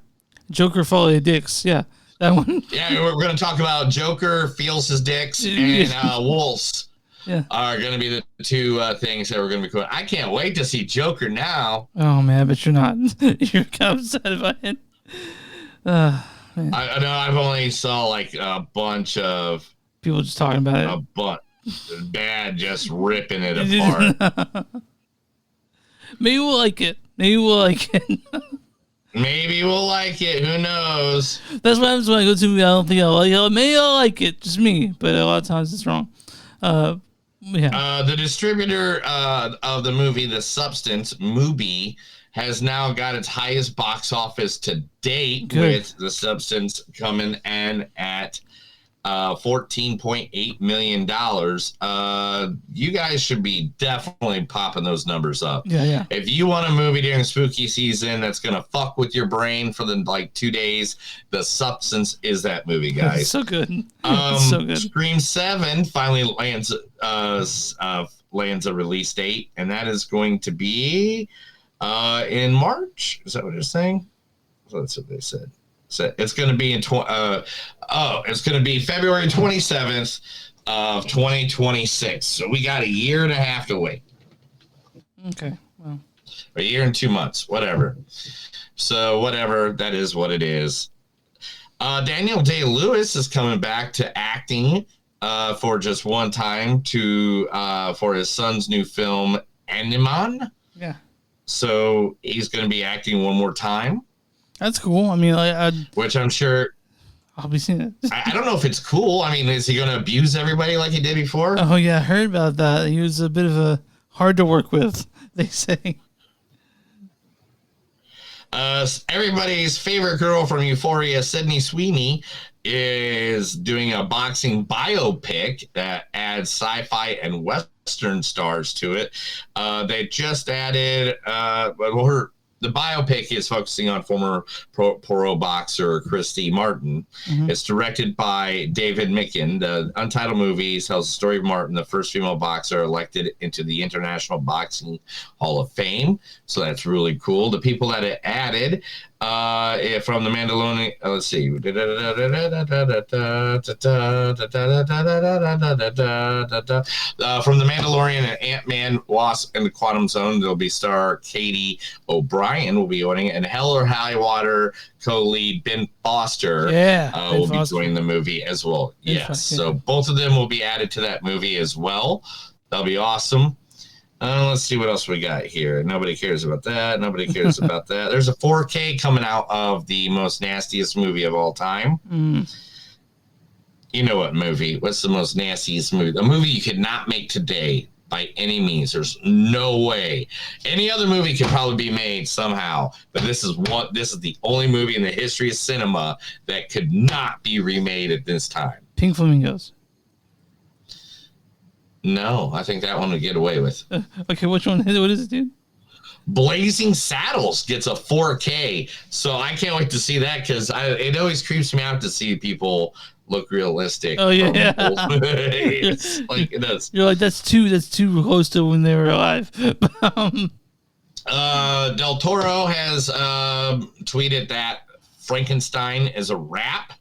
Joker Follow Dicks. Yeah, that one. Yeah, we're going to talk about Joker Feels His Dicks and Wolves. Yeah. Are going to be the two things that we're going to be doing. I can't wait to see Joker now. Oh man, but you're not. You're kind of upset about it. Man. I know I've only saw like a bunch of people just talking about it. A bunch bad, just ripping it apart. Maybe we'll like it. Maybe we'll like it. Maybe we'll like it. Who knows? That's what happens when I go to a movie. I don't think I'll like it. Maybe I'll like it. Just me. But a lot of times it's wrong. Yeah. The distributor of the movie The Substance, Mubi, has now got its highest box office to date. Good. With The Substance coming in at $14.8 million. You guys should be definitely popping those numbers up. Yeah. If you want a movie during spooky season that's gonna fuck with your brain for the 2 days, The Substance is that movie, guys. It's so good. It's so good. Scream 7 finally lands a release date, and that is going to be in March. Is that what they're saying? That's what they said. So it's going to be it's going to be February 27th of 2026. So we got a year and a half to wait. Okay. Well, a year and 2 months, whatever. So whatever, that is what it is. Daniel Day-Lewis is coming back to acting for just one time for his son's new film Animan. Yeah. So he's going to be acting one more time. That's cool. I mean, which I'm sure I'll be seeing it. I don't know if it's cool. I mean, is he going to abuse everybody like he did before? Oh yeah, I heard about that. He was a bit of a hard to work with, they say. Everybody's favorite girl from Euphoria, Sydney Sweeney, is doing a boxing biopic that adds sci-fi and Western stars to it. They just added the biopic is focusing on former pro boxer Christy Martin. Mm-hmm. It's directed by David Micken. The untitled movie tells the story of Martin, the first female boxer elected into the International Boxing Hall of Fame. So that's really cool. The people that it added from the Mandalorian, let's see. From the Mandalorian and Ant-Man, Wasp, and the Quantum Zone, there'll be star Katie O'Brien will be joining it, and Hell or High Water co-lead Ben Foster will be joining the movie as well. Yes, so both of them will be added to that movie as well. That'll be awesome. Let's see what else we got here. Nobody cares about that. Nobody cares about that. There's a 4K coming out of the most nastiest movie of all time. You know what movie? What's the most nastiest movie? A movie you could not make today. by any means. There's no way. Any other movie could probably be made somehow, but this is the only movie in the history of cinema that could not be remade at this time. Pink Flamingos. No, I think that one would get away with. Okay, which one? What is it, dude? Blazing Saddles gets a 4K, so I can't wait to see that because it always creeps me out to see people look realistic. Oh yeah, it's like it does. You're like that's too close to when they were alive. Del Toro has tweeted that Frankenstein is a wrap,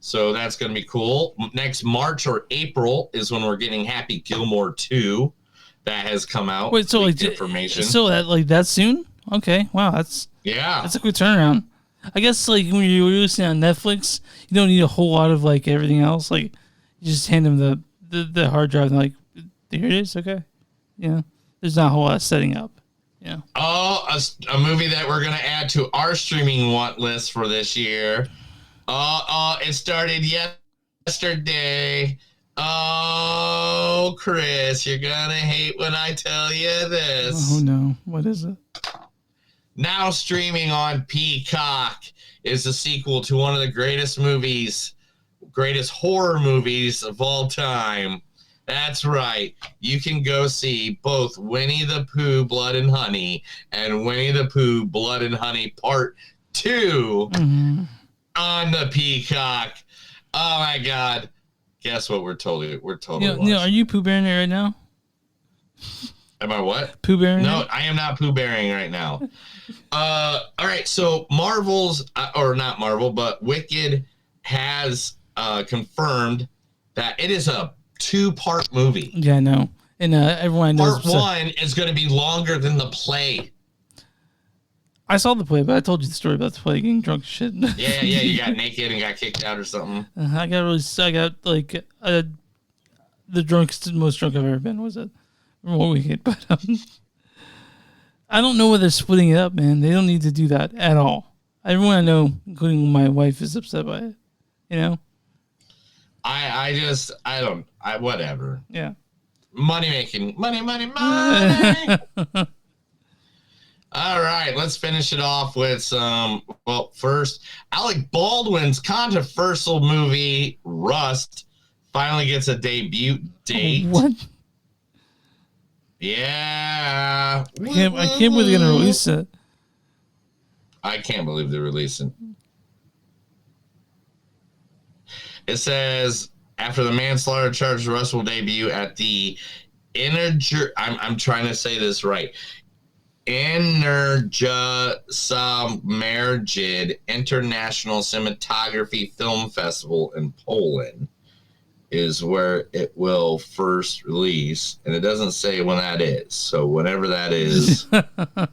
so that's going to be cool. Next March or April is when we're getting Happy Gilmore 2. That has come out. Wait, so like information. So that soon? Okay, wow, that's a quick turnaround. I guess like when you're releasing on Netflix, you don't need a whole lot of like everything else. Like you just hand them the hard drive and like here it is. Okay, yeah. There's not a whole lot of setting up. Yeah. Oh, a movie that we're gonna add to our streaming want list for this year. It started yesterday. Oh, Chris, you're gonna hate when I tell you this. Oh no, what is it? Now streaming on Peacock is a sequel to one of the greatest horror movies of all time. That's right. You can go see both Winnie the Pooh, Blood and Honey, and Winnie the Pooh, Blood and Honey Part 2 on the Peacock. Oh my God. Guess what? We're totally Neil, are you Pooh Bearing it right now? Am I what? Pooh Bearing? No, I am not Pooh Bearing right now. All right, so Marvel's, or not Marvel, but Wicked has confirmed that it is a 2-part movie. Yeah, I know. And everyone knows. Part 1 is going to be longer than the play. I saw the play, but I told you the story about the play getting drunk as shit. Yeah, you got naked and got kicked out or something. I got like the most drunk I've ever been was it one weekend, but I don't know why they're splitting it up, man. They don't need to do that at all. Everyone I know, including my wife, is upset by it. You know. Whatever. Yeah. Money. All right, let's finish it off with some. Well, first, Alec Baldwin's controversial movie Rust finally gets a debut date. What? Yeah. I can't believe they're gonna release it. I can't believe they're releasing. It says after the manslaughter charge, Rust will debut at the I'm trying to say this right. Energia Submerged International Cinematography Film Festival in Poland is where it will first release, and it doesn't say when that is. So whenever that is. All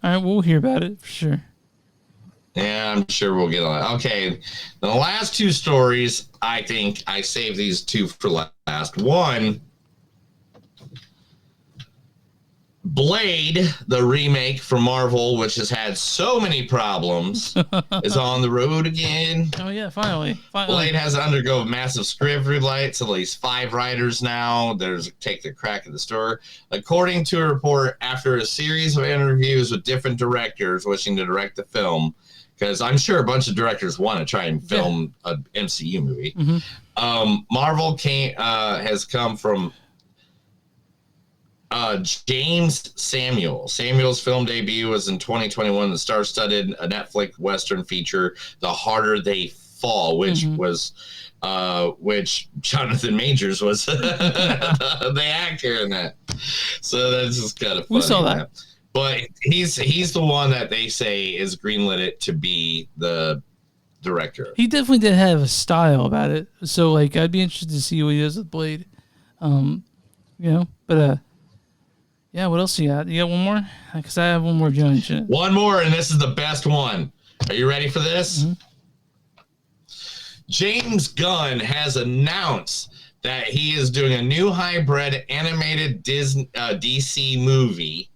right, we'll hear about it for sure. Yeah, I'm sure we'll get on. Okay, the last 2 stories, I think I saved these 2 for last. One, Blade, the remake from Marvel, which has had so many problems, is on the road again. Oh yeah, finally. Blade has to undergo massive script rewrites. At least 5 writers now. There's take the crack at the store. According to a report, after a series of interviews with different directors wishing to direct the film, because I'm sure a bunch of directors want to try and film an MCU movie. Marvel has come from James Samuel. Samuel's film debut was in 2021. The star-studded Netflix Western feature, The Harder They Fall, which was which Jonathan Majors was the actor in that. So that's just kind of funny. We saw that. But he's the one that they say is greenlit it to be the director. He definitely did have a style about it. So like I'd be interested to see what he does with Blade. But yeah, what else you got? You got one more? Because I have one more giant. One more, and this is the best one. Are you ready for this? James Gunn has announced that he is doing a new hybrid animated DC movie,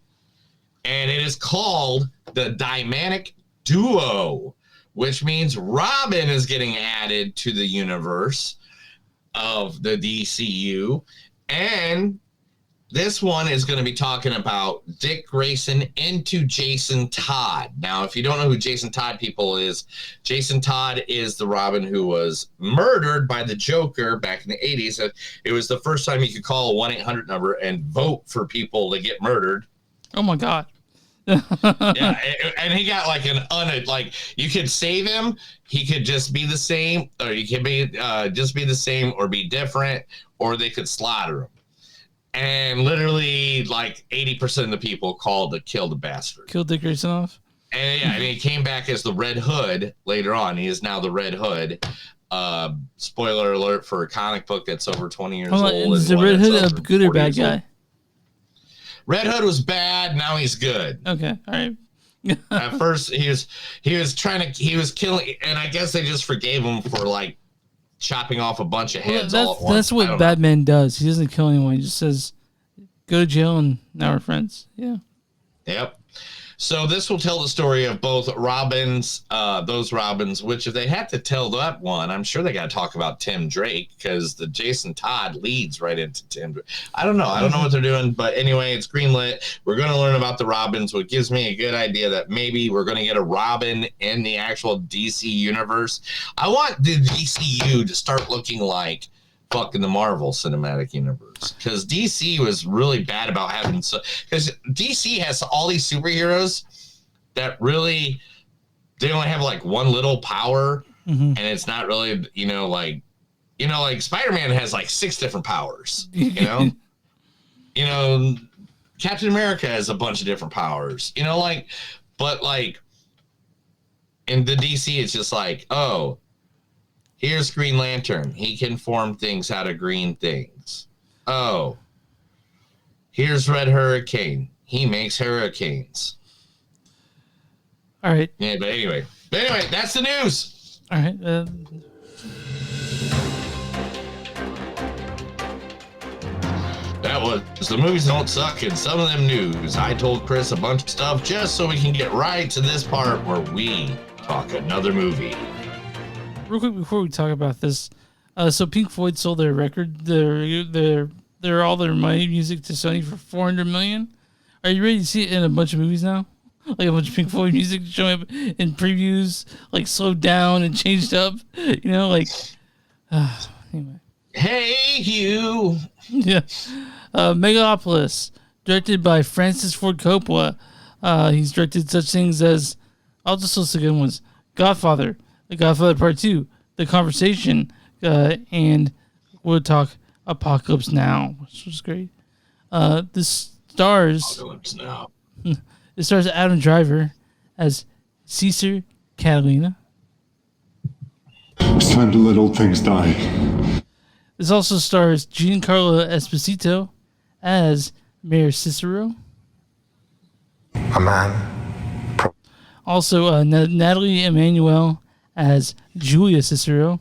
and it is called The Dynamic Duo, which means Robin is getting added to the universe of the DCU, and this one is going to be talking about Dick Grayson into Jason Todd. Now, if you don't know who Jason Todd people is, Jason Todd is the Robin who was murdered by the Joker back in the 80s. It was the first time you could call a 1-800 number and vote for people to get murdered. Oh my God. Yeah, and he got like you could save him. He could just be the same, or he could be just be the same or be different, or they could slaughter him. And literally, like 80% of the people called to kill the bastard. Kill Dick Grayson off. And yeah, and he came back as the Red Hood later on. He is now the Red Hood. Spoiler alert for a comic book that's over 20 years old. Is the Red Hood a good or bad guy? Red Hood was bad. Now he's good. Okay, all right. At first, he was killing, and I guess they just forgave him for like chopping off a bunch of heads all at once. That's what Batman does. He doesn't kill anyone. He just says, "Go to jail, and now we're friends." Yeah. Yep. So this will tell the story of both Robins, those Robins, which if they had to tell that one, I'm sure they got to talk about Tim Drake because the Jason Todd leads right into Tim Drake. I don't know what they're doing, but anyway, it's greenlit. We're going to learn about the Robins, which gives me a good idea that maybe we're going to get a Robin in the actual DC universe. I want the DCU to start looking like fucking the Marvel Cinematic Universe, because DC was really bad about having because DC has all these superheroes that really they only have like one little power, and it's not really like Spider-Man has like 6 different powers, Captain America has a bunch of different powers, but like in the DC it's just like, oh, here's Green Lantern. He can form things out of green things. Oh, here's Red Hurricane. He makes hurricanes. All right. Yeah, but anyway, that's the news. All right. That was the movies don't suck and some of them news. I told Chris a bunch of stuff just so we can get right to this part where we talk another movie. Real quick before we talk about this, so Pink Floyd sold their record, their all their money music to Sony for $400 million. Are you ready to see it in a bunch of movies now? Like a bunch of Pink Floyd music showing up in previews, like slowed down and changed up. Anyway. Hey, Hugh. Yeah. Megaopolis, directed by Francis Ford Coppola. He's directed such things as, I'll just list the good ones: Godfather, The Godfather Part 2, The Conversation, and we'll talk Apocalypse Now, which was great. This stars Apocalypse Now. It stars Adam Driver as Caesar Catalina. It's time to let old things die. This also stars Giancarlo Esposito as Mayor Cicero. A man. Also, Nathalie Emmanuel as Julia Cicero.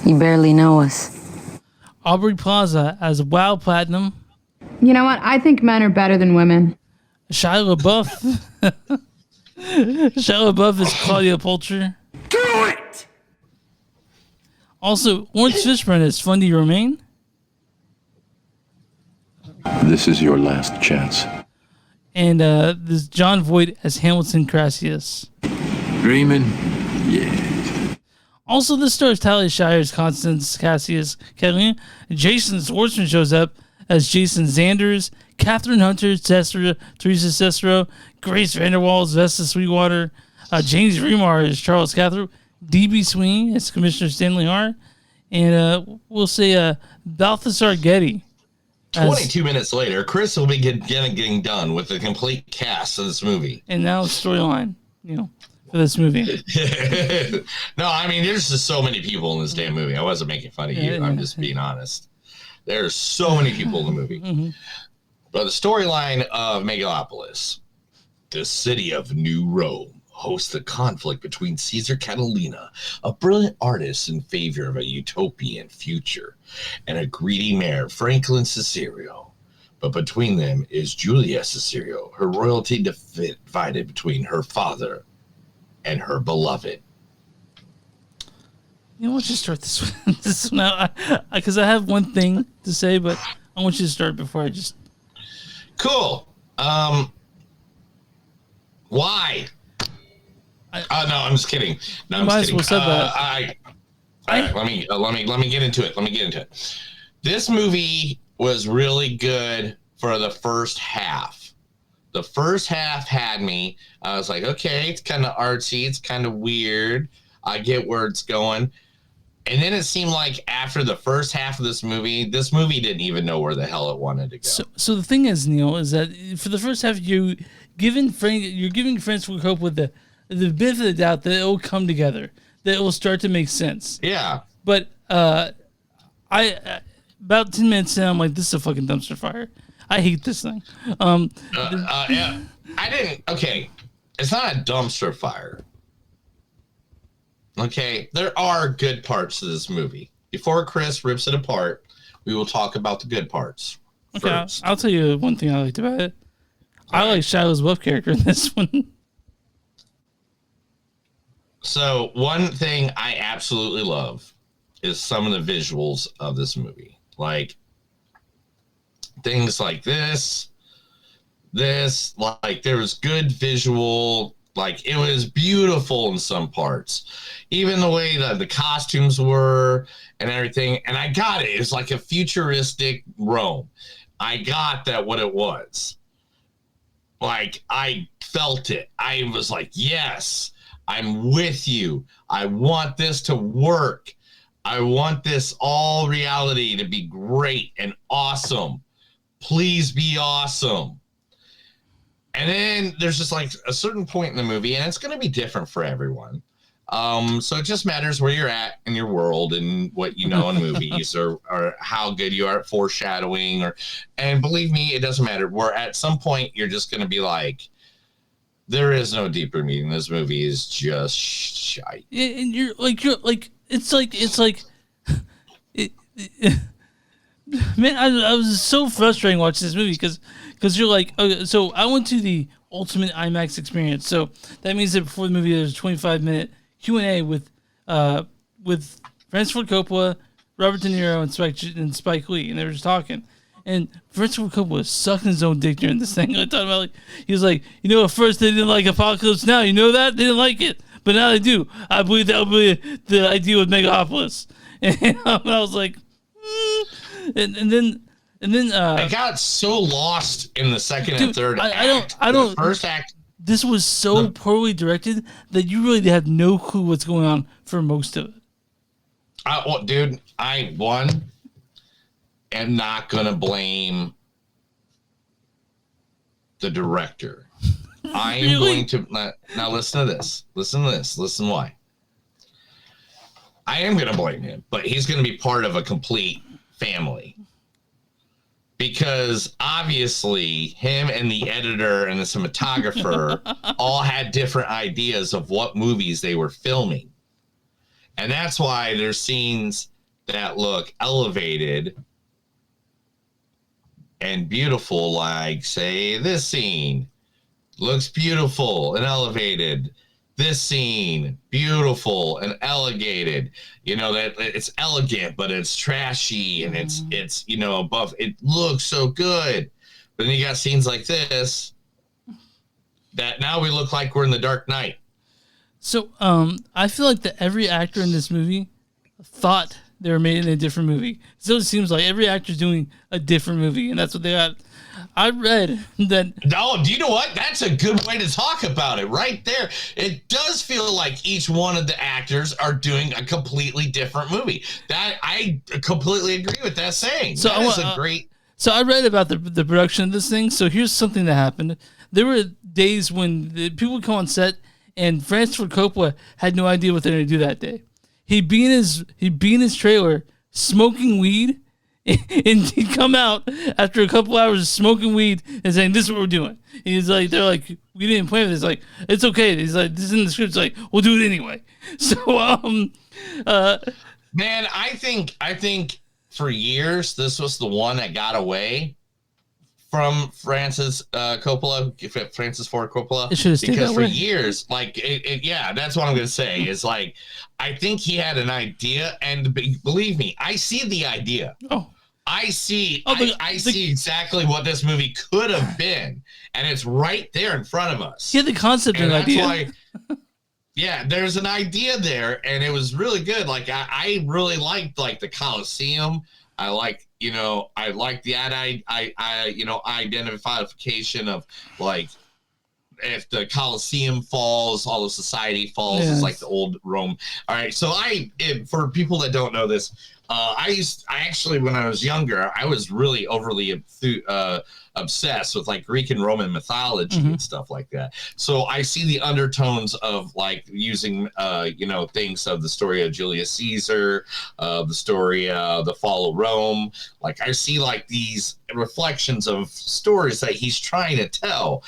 You barely know us. Aubrey Plaza as Wow Platinum. You know what? I think men are better than women. Shia LaBeouf. Shia LaBeouf is Claudia Poulter. Do it! Also, Orange Fishburne as Fundy Romaine. This is your last chance. And this John Voight as Hamilton Crassius. Dreaming? Yeah. Also, this stars Talia Shire as Constance Cassius Catalina. Jason Schwartzman shows up as Jason Zanders. Catherine Hunter, Teresa Cicero. Grace Vanderwall as Vesta Sweetwater. James Remar as Charles Cathro. D.B. Sweeney as Commissioner Stanley Hart. And we'll say Balthazar Getty. 22 minutes later, Chris will be getting done with the complete cast of this movie. And now storyline, for this movie. No, I mean, there's just so many people in this damn movie. I wasn't making fun of you. I'm just being honest. There's so many people in the movie. Mm-hmm. But the storyline of Megaopolis, the city of New Rome, hosts a conflict between Caesar Catalina, a brilliant artist in favor of a utopian future, and a greedy mayor, Franklin Cicero. But between them is Julia Cicero, her royalty divided between her father and her beloved. You know, why don't you start this one out? Because I have one thing to say, but I want you to start before I just... Cool. Why? No, I'm just kidding. No, I'm just kidding. Let me get into it. This movie was really good for the first half. The first half had me. I was like, okay, it's kind of artsy. It's kind of weird. I get where it's going. And then it seemed like after the first half of this movie didn't even know where the hell it wanted to go. So the thing is, Neil, is that for the first half, you're giving Francis Ford Coppola the benefit of the doubt that it will come together, that it will start to make sense. Yeah. But I about 10 minutes in, I'm like, this is a fucking dumpster fire. I hate this thing. Yeah. Okay, it's not a dumpster fire. Okay, there are good parts to this movie. Before Chris rips it apart, we will talk about the good parts. Okay, first. I'll tell you one thing I liked about it. I like Shia LaBeouf character in this one. So one thing I absolutely love is some of the visuals of this movie. Like things like this, like there was good visual, like it was beautiful in some parts. Even the way that the costumes were and everything. And I got it. It's like a futuristic Rome. I got that what it was. Like I felt it. I was like, yes, I'm with you. I want this to work. I want this all reality to be great and awesome. Please be awesome. And then there's just like a certain point in the movie, and it's going to be different for everyone. So it just matters where you're at in your world and what you know in movies or how good you are at foreshadowing and believe me, it doesn't matter. Where at some point you're just going to be like, there is no deeper meaning. This movie is just shite. And you're like, it's like, man, I was so frustrating watching this movie because you're like, okay, so I went to the ultimate IMAX experience. So that means that before the movie, there's a 25-minute Q&A with Francis Ford Coppola, Robert De Niro, and Spike Lee, and they were just talking. And Francis Ford Coppola was sucking his own dick during this thing. I thought about like he was like, at first they didn't like Apocalypse Now. You know that? They didn't like it. But now they do. I believe that will be the idea with Megaopolis. And I was like, and then I got so lost in the second and third act. I don't. The first act. This was so poorly directed that you really had no clue what's going on for most of it. Dude, I am not gonna blame the director. I am going to now listen to this. Listen why. I am gonna blame him, but he's gonna be part of a complete family. Because obviously him and the editor and the cinematographer all had different ideas of what movies they were filming. And that's why there's scenes that look elevated and beautiful, like, say, this scene looks beautiful and elevated. This scene, beautiful and elevated. That it's elegant, but it's trashy and it's above. It looks so good. But then you got scenes like this that now we look like we're in the Dark Knight. So I feel like that every actor in this movie thought they were made in a different movie. So it seems like every actor's doing a different movie, and that's what they got. I read that. Oh, do you know what? That's a good way to talk about it right there. It does feel like each one of the actors are doing a completely different movie. That I completely agree with that saying. So that is a great. So I read about the production of this thing. So here's something that happened. There were days when the people would come on set, and Francis Ford Coppola had no idea what they're going to do that day. He'd be in his trailer smoking weed. And he'd come out after a couple hours of smoking weed and saying, "This is what we're doing." He's like, "They're like, we didn't plan this." Like, it's okay. He's like, "This is in the script." It's like, "We'll do it anyway." So, man, I think for years this was the one that got away from Francis Ford Coppola. It should have stayed because that for way. years, like, yeah, that's what I'm gonna say. It's like I think he had an idea, and believe me, I see the idea. Oh. I see. I see exactly what this movie could have been, and it's right there in front of us. Yeah, the concept and idea. Why, yeah, there's an idea there, and it was really good. Like I really liked like the Colosseum. I like the identification of like if the Colosseum falls, all of society falls. Yes. It's like the old Rome. All right, so for people that don't know this. I actually, when I was younger, I was really overly obsessed with like Greek and Roman mythology and stuff like that. So I see the undertones of like using, things of the story of Julius Caesar, the story of the fall of Rome. Like I see like these reflections of stories that he's trying to tell.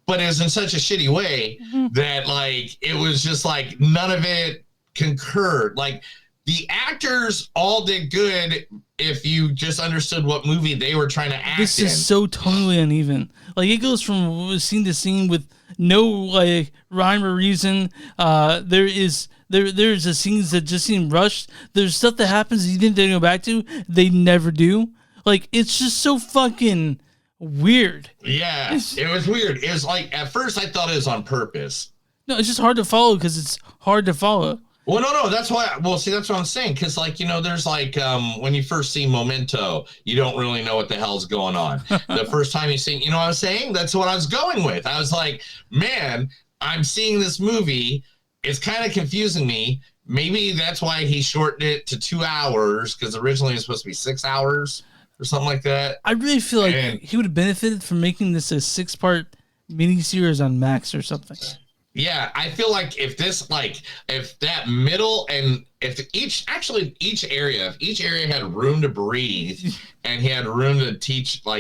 But it was in such a shitty way that like, it was just like none of it concurred. Like, the actors all did good if you just understood what movie they were trying to act in. This is so totally uneven. Like, it goes from scene to scene with no, like, rhyme or reason. There's the scenes that just seem rushed. There's stuff that happens you think they're going to go back to. They never do. Like, it's just so fucking weird. Yeah, it was weird. It was like, at first I thought it was on purpose. No, it's just hard to follow because it's hard to follow. Well, no, that's why. Well, see, that's what I'm saying. Because, like, there's like when you first see Memento, you don't really know what the hell's going on. The first time you see, what I was saying? That's what I was going with. I was like, man, I'm seeing this movie. It's kind of confusing me. Maybe that's why he shortened it to 2 hours because originally it was supposed to be 6 hours or something like that. I really feel like he would have benefited from making this a 6-part miniseries on Max or something. Yeah, I feel like if that middle and if each area had room to breathe and he had room to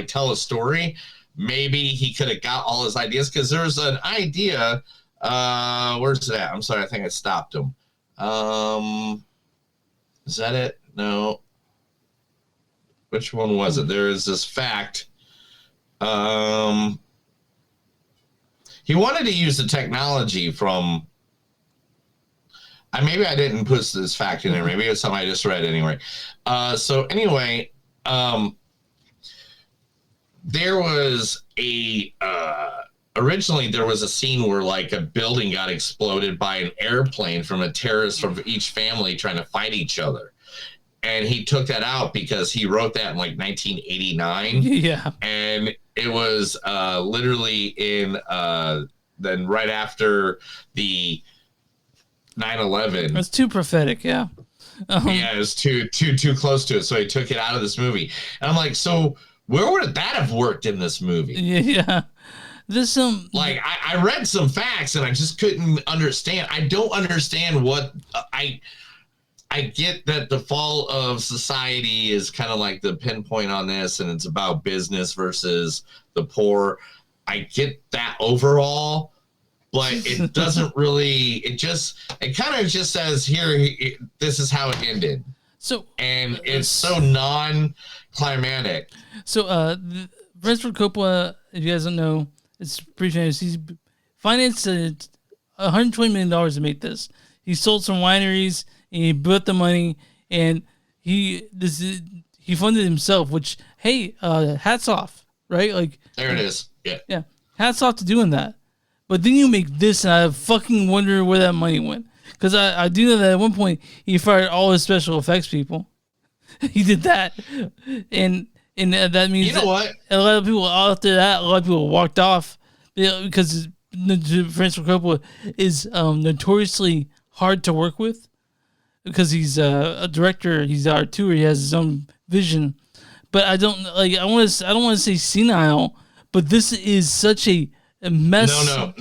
tell a story, maybe he could have got all his ideas. Because there's an idea. Where's it at? I'm sorry, I think I stopped him. Is that it? No. Which one was it? There is this fact. He wanted to use the technology from. Maybe I didn't put this fact in there. Maybe it's something I just read anyway. So anyway, there was originally there was a scene where like a building got exploded by an airplane from a terrorist from each family trying to fight each other. And he took that out because he wrote that in like 1989. Yeah. And it was literally in then right after the 9/11. It's too prophetic, yeah. Yeah, it was too close to it. So he took it out of this movie. And I'm like, so where would that have worked in this movie? Yeah. This like I read some facts and I just couldn't understand. I don't understand what I get that the fall of society is kind of like the pinpoint on this, and it's about business versus the poor. I get that overall, but it doesn't really. It kind of just says here, this is how it ended. So, and it's so non-climatic. So, Francis Ford Coppola, if you guys don't know, it's pretty famous. He's financed $120 million to make this. He sold some wineries. And he put the money, and he funded himself. Which, hey, hats off, right? Like there it is. Yeah, hats off to doing that. But then you make this, and I fucking wonder where that money went. Because I do know that at one point he fired all his special effects people. He did that, and that means what? A lot of people after that, a lot of people walked off because Francis Ford Coppola is notoriously hard to work with. Because he's a director, he's an auteur, he has his own vision. But I don't want to say senile, but this is such a mess. No.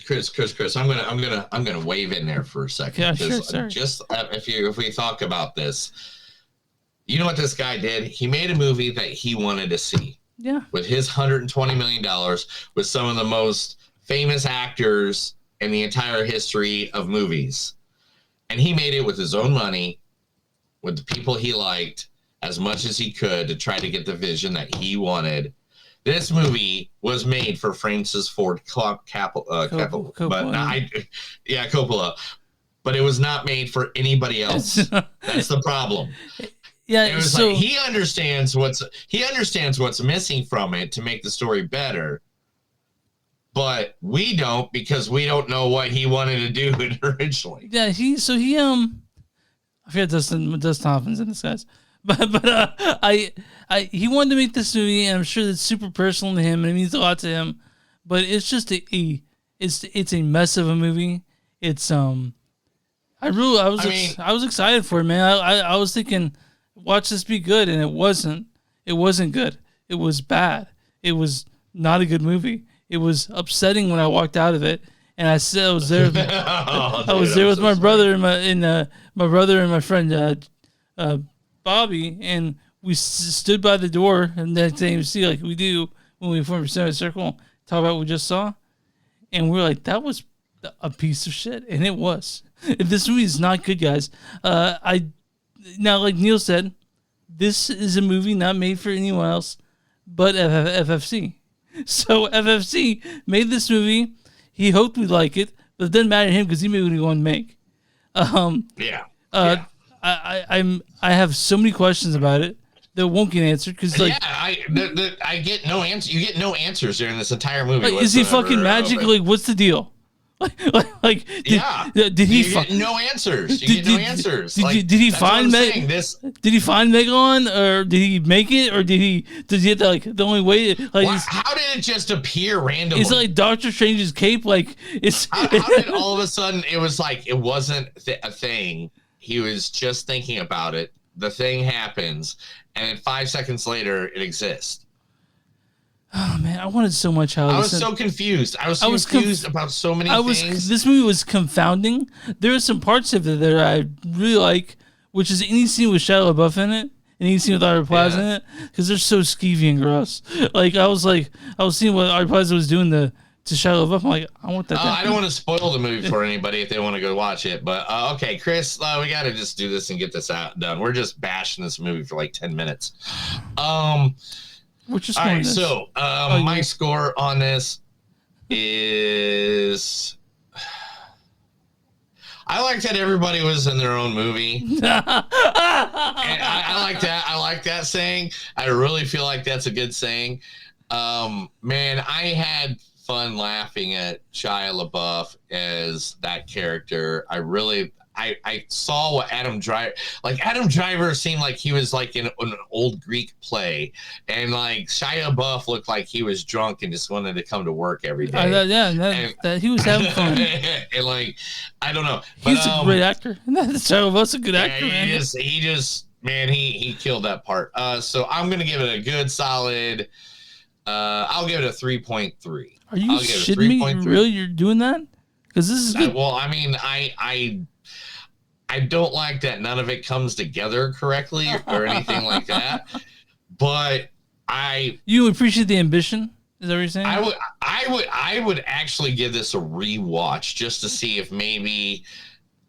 Chris, I'm gonna wave in there for a second. Yeah, sure, sorry. Just if we talk about this, you know what this guy did? He made a movie that he wanted to see. Yeah. With his $120 million, with some of the most famous actors in the entire history of movies. And he made it with his own money, with the people he liked, as much as he could to try to get the vision that he wanted. This movie was made for Francis Ford Coppola, Coppola, but it was not made for anybody else. That's the problem. Yeah, it was so like he understands what's missing from it to make the story better, but we don't because we don't know what he wanted to do originally. Yeah, he I forget Dustin Hoffman's in this guy's, but he wanted to make this movie, and I'm sure that's super personal to him, and it means a lot to him. But it's just it's a mess of a movie. It's I was excited for it, man. I was thinking, watch this be good, and it wasn't. It wasn't good. It was bad. It was not a good movie. It was upsetting when I walked out of it, and I said I was there. I was there with my brother and my brother and my friend Bobby, and we stood by the door and that same see like we do when we form a circle, talk about what we just saw, and we were like, that was a piece of shit, and it was. This movie is not good, guys. Now, like Neil said, this is a movie not made for anyone else but FFC. So FFC made this movie. He hoped we'd like it, but it doesn't matter to him because he made what he wanted to make. I have so many questions about it that won't get answered because I get no answer. You get no answers during this entire movie. Like, is he fucking magic? Like, what's the deal? Did he get no answers? You get no answers. Did he find this? Did he find Megalon, or did he make it, or did he have to, like the only way? Like, how did it just appear randomly? Is it like Doctor Strange's cape? Like, it's how did all of a sudden it was like it wasn't a thing. He was just thinking about it. The thing happens, and then 5 seconds later, it exists. Oh man, I wanted so much how I was so confused. I was confused about so many things. This movie was confounding. There are some parts of it that I really like, which is any scene with Shia LaBeouf in it, and any scene with Aubrey Plaza in it, because they're so skeevy and gross. Like I was seeing what Aubrey Plaza was doing to Shia LaBeouf. I'm like, I want that. I don't want to spoil the movie for anybody if they want to go watch it. But okay, Chris, we got to just do this and get this done. We're just bashing this movie for like 10 minutes. What's your score? All right, so my score on this is I like that everybody was in their own movie. And I like that. I like that saying. I really feel like that's a good saying. Man, I had fun laughing at Shia LaBeouf as that character. I saw what Adam Driver seemed like he was like in an old Greek play, and like Shia LaBeouf looked like he was drunk and just wanted to come to work every day. He was having fun. And like, I don't know. He's a great actor. Shia LaBeouf's a good actor, man. He killed that part. So I'm gonna give it a good solid. I'll give it a 3.3. Are you shitting me? Really, you're doing that? Because this is good. Well, I mean, I don't like that none of it comes together correctly or anything like that. But you appreciate the ambition? Is that what you're saying? I would actually give this a rewatch just to see if maybe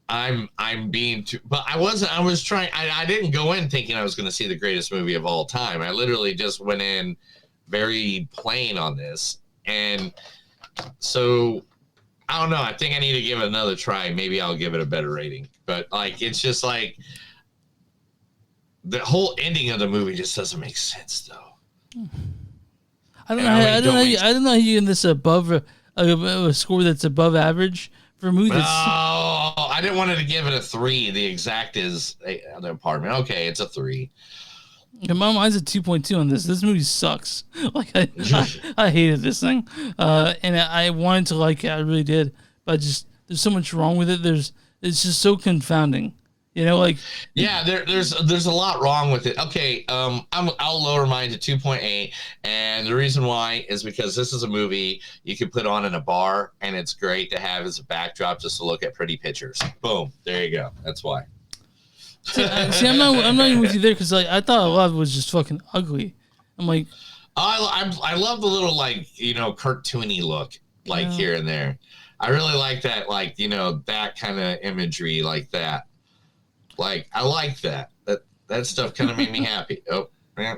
I'm being too. But I was trying. I didn't go in thinking I was going to see the greatest movie of all time. I literally just went in very plain on this, and so. I don't know. I think I need to give it another try. Maybe I'll give it a better rating. But like, it's just like the whole ending of the movie just doesn't make sense, though. I don't know how you in this above a score that's above average for a movie. No, I didn't want to give it a 3. The exact is the apartment. Okay, it's a 3. Mine's a 2.2 on this. This movie sucks. Like I hated this thing, and I wanted to like it. I really did, but there's so much wrong with it. It's just so confounding. You know, like there's a lot wrong with it. Okay, I'll lower mine to 2.8, and the reason why is because this is a movie you can put on in a bar, and it's great to have as a backdrop just to look at pretty pictures. Boom, there you go. That's why. See, I'm not even with you there because like I thought a lot of it was just fucking ugly. I'm like, I love the little like cartoony look like here and there. I really like that that kind of imagery like that. Like I like that stuff kind of made me happy. Oh, yeah.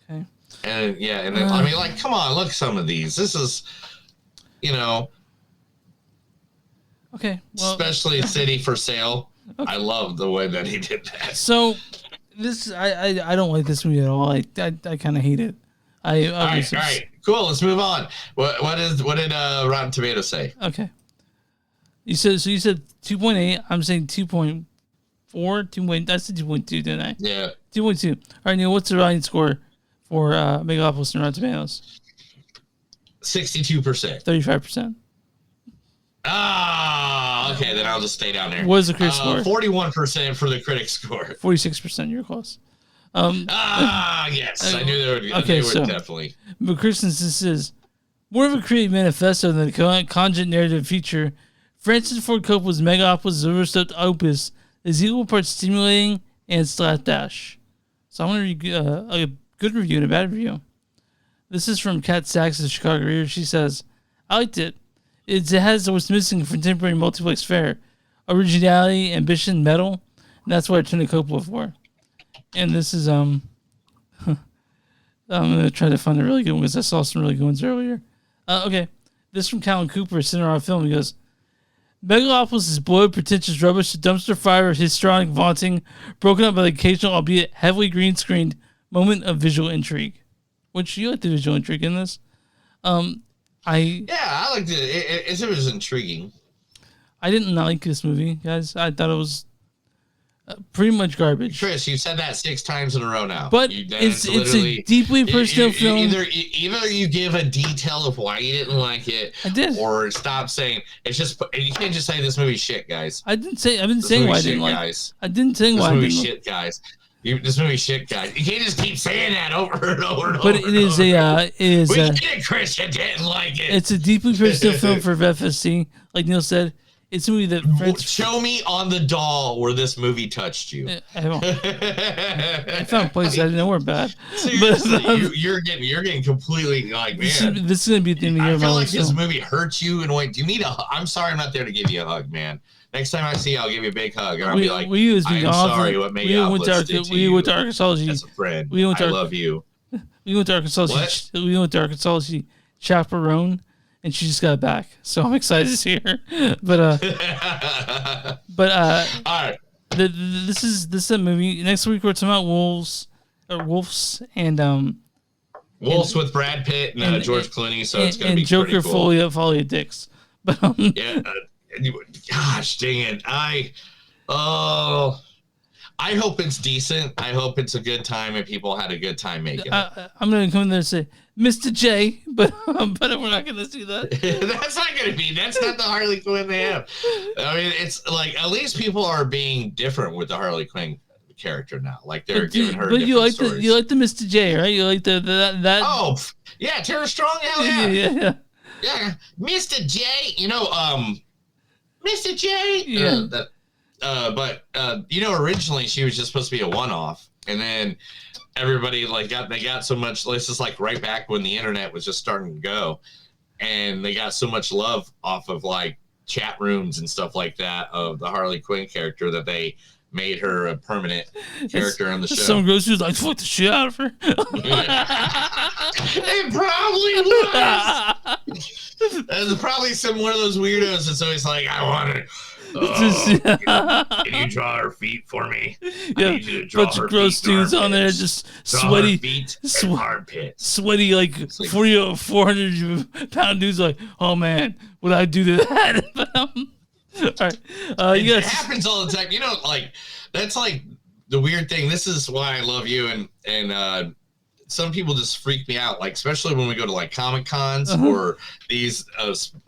Okay. And and then, I mean, like, come on, look at some of these. This is, okay, well, especially City for Sale. Okay. I love the way that he did that. So, I don't like this movie at all. I kind of hate it. All right, cool. Let's move on. What did Rotten Tomatoes say? Okay. You said 2.8. I'm saying 2.4. I said 2.2, didn't I? Yeah. 2.2. All right, Neil. What's the writing score for Megaopolis and Rotten Tomatoes? 62%. 35%. Ah, okay. Then I'll just stay down there. What is the critic score? 41% for the critic score. 46%. You're close. Yes. I knew they would. Okay, they would definitely. But Christensen says, more of a creative manifesto than a conjugate narrative feature. Francis Ford Coppola's Megaopolis overstepped opus is equal parts stimulating and slapdash. So I'm going to read a good review and a bad review. This is from Kat Sachs of the Chicago Reader. She says, I liked it. It has what's missing from contemporary multiplex fare. Originality, ambition, metal. And that's what I turned to Coppola for. And this is, I'm going to try to find a really good one because I saw some really good ones earlier. Okay. This from Callan Cooper, Center on Film. He goes, Megaopolis is bloated, pretentious rubbish, a dumpster fire of histrionic vaunting, broken up by the occasional, albeit heavily green-screened, moment of visual intrigue. Which, you like the visual intrigue in this? I liked it. It was intriguing. I didn't like this movie, guys. I thought it was pretty much garbage. Chris, you've said that 6 times in a row now. But it's a deeply personal film. Either you give a detail of why you didn't like it, I did, or stop saying it's just. You can't just say this movie's shit, guys. I didn't say. I've been saying why I didn't like it. I didn't say why I didn't like it. This movie shit, guys. This movie shit, guys. You can't just keep saying that over and over and but over. But it is a. It is. We get it, Chris. You didn't like it. It's a deeply personal film for FSC, like Neil said. It's a movie that show me on the doll where this movie touched you. I found places I didn't know were bad. Seriously, you're getting completely like, man. This is gonna be the end of the year. I feel like this movie hurts you. And wait, do you need a? I'm sorry, I'm not there to give you a hug, man. Next time I see you, I'll give you a big hug, and I'll be like, I'm sorry. What Megaopolis did to you? We went to Arkansology as a friend. I love you. We went to Arkansology. We went to Arkansology chaperone. And she just got back, so I'm excited to see her. But all right. This is a movie. Next week we're talking about Wolves and Wolves with Brad Pitt and George Clooney. So it's gonna be Joker pretty cool. Foley of Dicks. But gosh dang it! I hope it's decent. I hope it's a good time and people had a good time making it. I'm gonna come in there and say Mr. J, but we're not gonna see that. That's not gonna be. That's not the Harley Quinn they have. I mean, it's like at least people are being different with the Harley Quinn character now. Like they're giving her. But you like stories. you like the Mr. J, right? You like that. Oh yeah, Tara Strong. Hell yeah. Yeah, Mr. J. You know, Mr. J. Yeah. But originally she was just supposed to be a one-off, and then everybody got so much. This is like right back when the internet was just starting to go, and they got so much love off of like chat rooms and stuff like that of the Harley Quinn character that they made her a permanent character on the show. Some girls who's like, fuck the shit out of her. It probably was. There's probably one of those weirdos that's always like, I want it. Can you draw her feet for me? Yeah, a bunch of gross dudes on there, just sweaty, sweaty, like 400-pound dudes. Like, oh man, what I do to that? All right, it happens all the time. You know, like that's like the weird thing. This is why I love you, and some people just freak me out, like especially when we go to like Comic Cons or these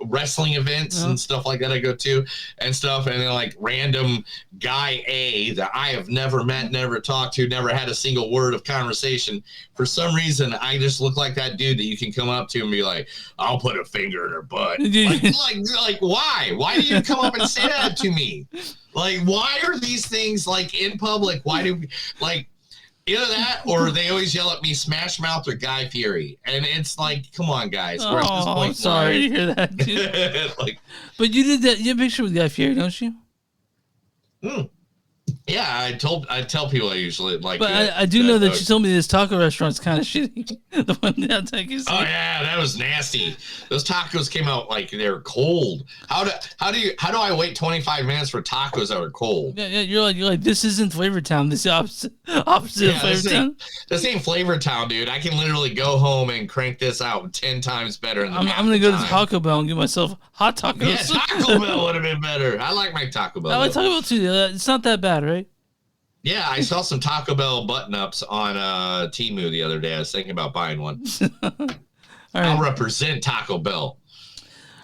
wrestling events and stuff like that I go to and stuff, and then like random guy A that I have never met, never talked to, never had a single word of conversation. For some reason, I just look like that dude that you can come up to and be like, I'll put a finger in her butt. like why? Why do you come up and say that to me? Like, why are these things like in public? Why do like either that or they always yell at me Smash Mouth or Guy Fieri, and it's like, come on, guys. We're at this point. Sorry to hear that, dude. But you did that. You have a picture with Guy Fieri, don't you? Yeah, I tell people I usually like. But I do know that you told me this taco restaurant's kind of shitty. The one downtown Kissimmee. Oh yeah, that was nasty. Those tacos came out like they're cold. How do I wait 25 minutes for tacos that are cold? Yeah, you're like this isn't Flavor Town. This is opposite of Flavor Town. This ain't Flavor Town, dude. I can literally go home and crank this out 10 times better. I'm gonna go to Taco Bell and get myself hot tacos. Yeah, Taco Bell would have been better. I like my Taco Bell. I like Taco Bell too. It's not that bad, right? Yeah, I saw some Taco Bell button-ups on Temu the other day. I was thinking about buying one. I'll represent Taco Bell.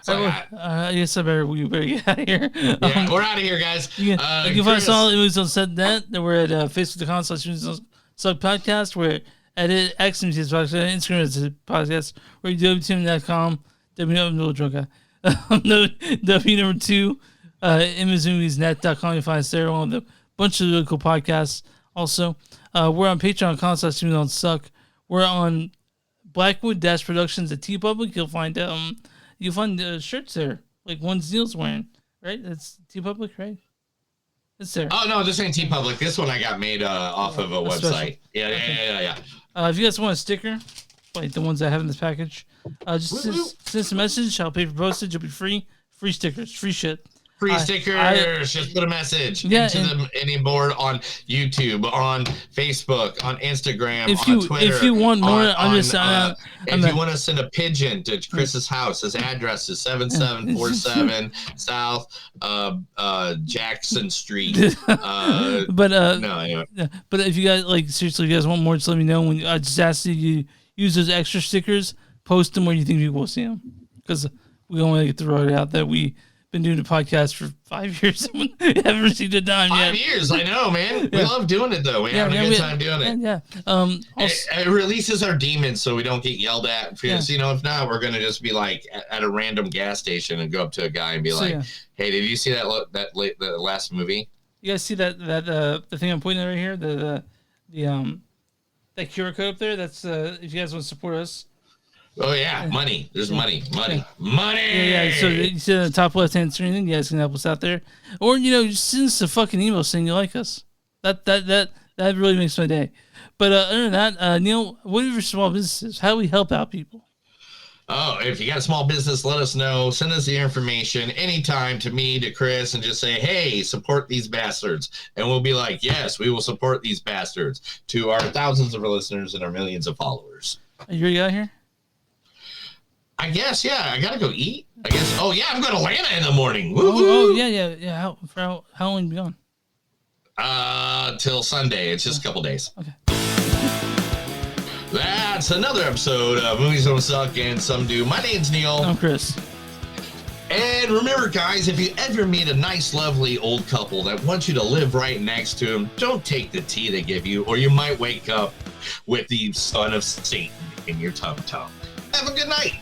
So I guess we better get out of here. Yeah, we're out of here, guys. You can find us all. It was on SetNet. We're at Facebook.com/podcast. We're at X podcast. Instagram is a podcast. We're at WTM.com. W2 imazmoviesnet.com. You find us there. One of the bunch of really cool podcasts. Also, we're on Patreon.com/Don't We're on Blackwood Dash Productions at TeePublic. You'll find shirts there, like one Neil's wearing. Right? That's TeePublic, right? It's there. Oh no, this ain't TeePublic. This one I got made off of a website. Yeah. If you guys want a sticker, like the ones I have in this package, just send us a message. I'll pay for postage. It'll be free. Free stickers. Free shit. Free stickers. Just put a message into any board on YouTube, on Facebook, on Instagram, on Twitter. If you want more, if you want to send a pigeon to Chris's house, his address is 7747 South Jackson Street. But if you guys seriously, if you guys want more, just let me know. I just ask you use those extra stickers, post them where you think people will see them, because we don't want to get the word out that we been doing a podcast for 5 years and we haven't received a dime yet. 5 years, I know, man. We love doing it though. We're having a good time doing it. Yeah. It releases our demons so we don't get yelled at. Because if not, we're gonna just be like at a random gas station and go up to a guy and be "Hey, did you see the last movie? You guys see that the thing I'm pointing at right here? The that QR code up there. That's if you guys want to support us. Oh yeah, money. There's money. Yeah. So you see on the top left-hand screen, you guys can help us out there, or just send us a fucking email saying you like us. That really makes my day. But other than that, Neil, what are your small businesses? How do we help out people? Oh, if you got a small business, let us know. Send us the information anytime to me, to Chris, and just say, hey, support these bastards. And we'll be like, yes, we will support these bastards, to our thousands of listeners and our millions of followers. Are you ready out here? I guess, yeah. I got to go eat. I guess. Oh, yeah, I'm going to Atlanta in the morning. Woo-hoo. Oh, yeah. How long you be gone? Till Sunday. It's just a couple days. Okay. That's another episode of Movies Don't Suck and Some Do. My name's Neil. I'm Chris. And remember, guys, if you ever meet a nice, lovely old couple that wants you to live right next to them, don't take the tea they give you, or you might wake up with the son of Satan in your tum-tum. Have a good night.